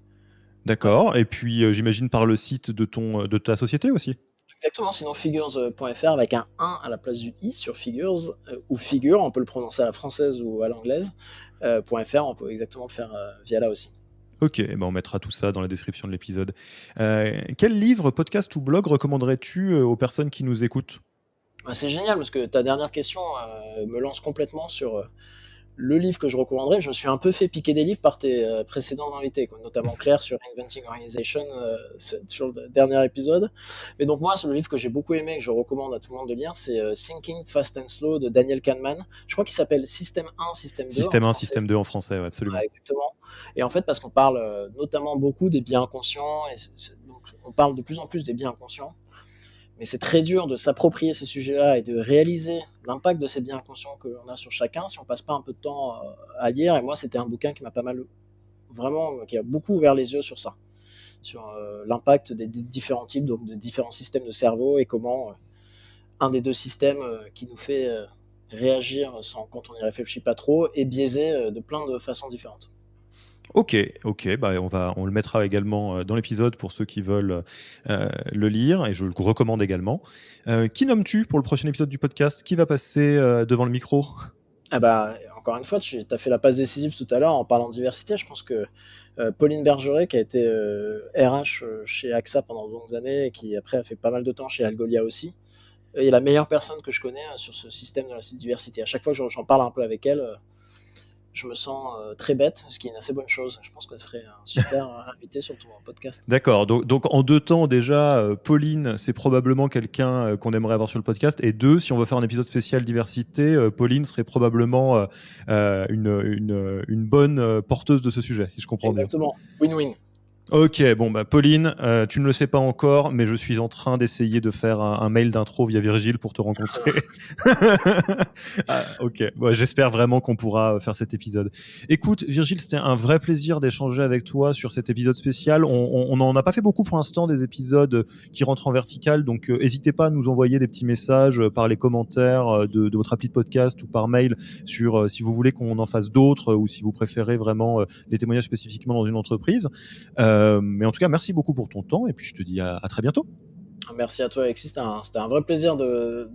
D'accord. Et puis, j'imagine par le site de ta société aussi. Exactement, sinon figures.fr avec un 1 à la place du i sur figures, ou figure, on peut le prononcer à la française ou à l'anglaise. .fr, on peut exactement le faire via là aussi. Ok, eh ben on mettra tout ça dans la description de l'épisode. Quel livre, podcast ou blog recommanderais-tu aux personnes qui nous écoutent? Bah, c'est génial parce que ta dernière question me lance complètement sur le livre que je recommanderais. Je me suis un peu fait piquer des livres par tes précédents invités, quoi, notamment Claire sur Inventing Organization sur le dernier épisode. Mais donc moi, le livre que j'ai beaucoup aimé, que je recommande à tout le monde de lire, c'est Thinking Fast and Slow de Daniel Kahneman. Je crois qu'il s'appelle Système 1, Système 2 en Système 1, français. Système 2 en français, ouais, absolument. Ouais, exactement. Et en fait, parce qu'on parle notamment beaucoup des biens inconscients, et donc on parle de plus en plus des biens inconscients, mais c'est très dur de s'approprier ces sujets-là et de réaliser l'impact de ces biens inconscients que l'on a sur chacun si on passe pas un peu de temps à lire. Et moi, c'était un bouquin qui m'a pas mal, vraiment, qui a beaucoup ouvert les yeux sur ça, sur l'impact des différents types, donc de différents systèmes de cerveau et comment un des deux systèmes qui nous fait réagir quand on n'y réfléchit pas trop est biaisé de plein de façons différentes. Ok, bah on le mettra également dans l'épisode pour ceux qui veulent le lire et je le recommande également. Qui nommes-tu pour le prochain épisode du podcast? Qui va passer devant le micro? Ah bah, encore une fois, tu as fait la passe décisive tout à l'heure en parlant de diversité. Je pense que Pauline Bergeret, qui a été RH chez AXA pendant de longues années et qui après a fait pas mal de temps chez Algolia aussi, est la meilleure personne que je connais sur ce système de la diversité. À chaque fois que j'en parle un peu avec elle, je me sens très bête, ce qui est une assez bonne chose. Je pense que ce serait un super invité sur ton podcast. D'accord, donc en deux temps déjà, Pauline, c'est probablement quelqu'un qu'on aimerait avoir sur le podcast. Et deux, si on veut faire un épisode spécial diversité, Pauline serait probablement une bonne porteuse de ce sujet, si je comprends bien. Exactement, win-win. Ok, bon bah Pauline, tu ne le sais pas encore, mais je suis en train d'essayer de faire un mail d'intro via Virgile pour te rencontrer. Ah, ok, bon, j'espère vraiment qu'on pourra faire cet épisode. Écoute, Virgile, c'était un vrai plaisir d'échanger avec toi sur cet épisode spécial. On n'en a pas fait beaucoup pour l'instant des épisodes qui rentrent en vertical, donc n'hésitez pas à nous envoyer des petits messages par les commentaires de votre appli de podcast ou par mail sur si vous voulez qu'on en fasse d'autres ou si vous préférez vraiment les témoignages spécifiquement dans une entreprise. Mais en tout cas, merci beaucoup pour ton temps et puis je te dis à très bientôt. Merci à toi, Alexis. C'était un vrai plaisir de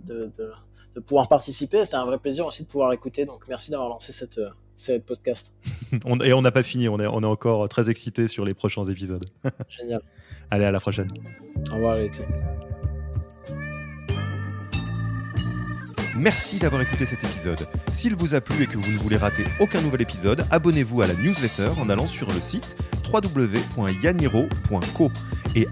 pouvoir participer. C'était un vrai plaisir aussi de pouvoir écouter. Donc, merci d'avoir lancé cette podcast. Et on n'a pas fini, on est encore très excités sur les prochains épisodes. Génial. Allez, à la prochaine. Au revoir, Alexis. Merci d'avoir écouté cet épisode. S'il vous a plu et que vous ne voulez rater aucun nouvel épisode, abonnez-vous à la newsletter en allant sur le site www.yaniro.co et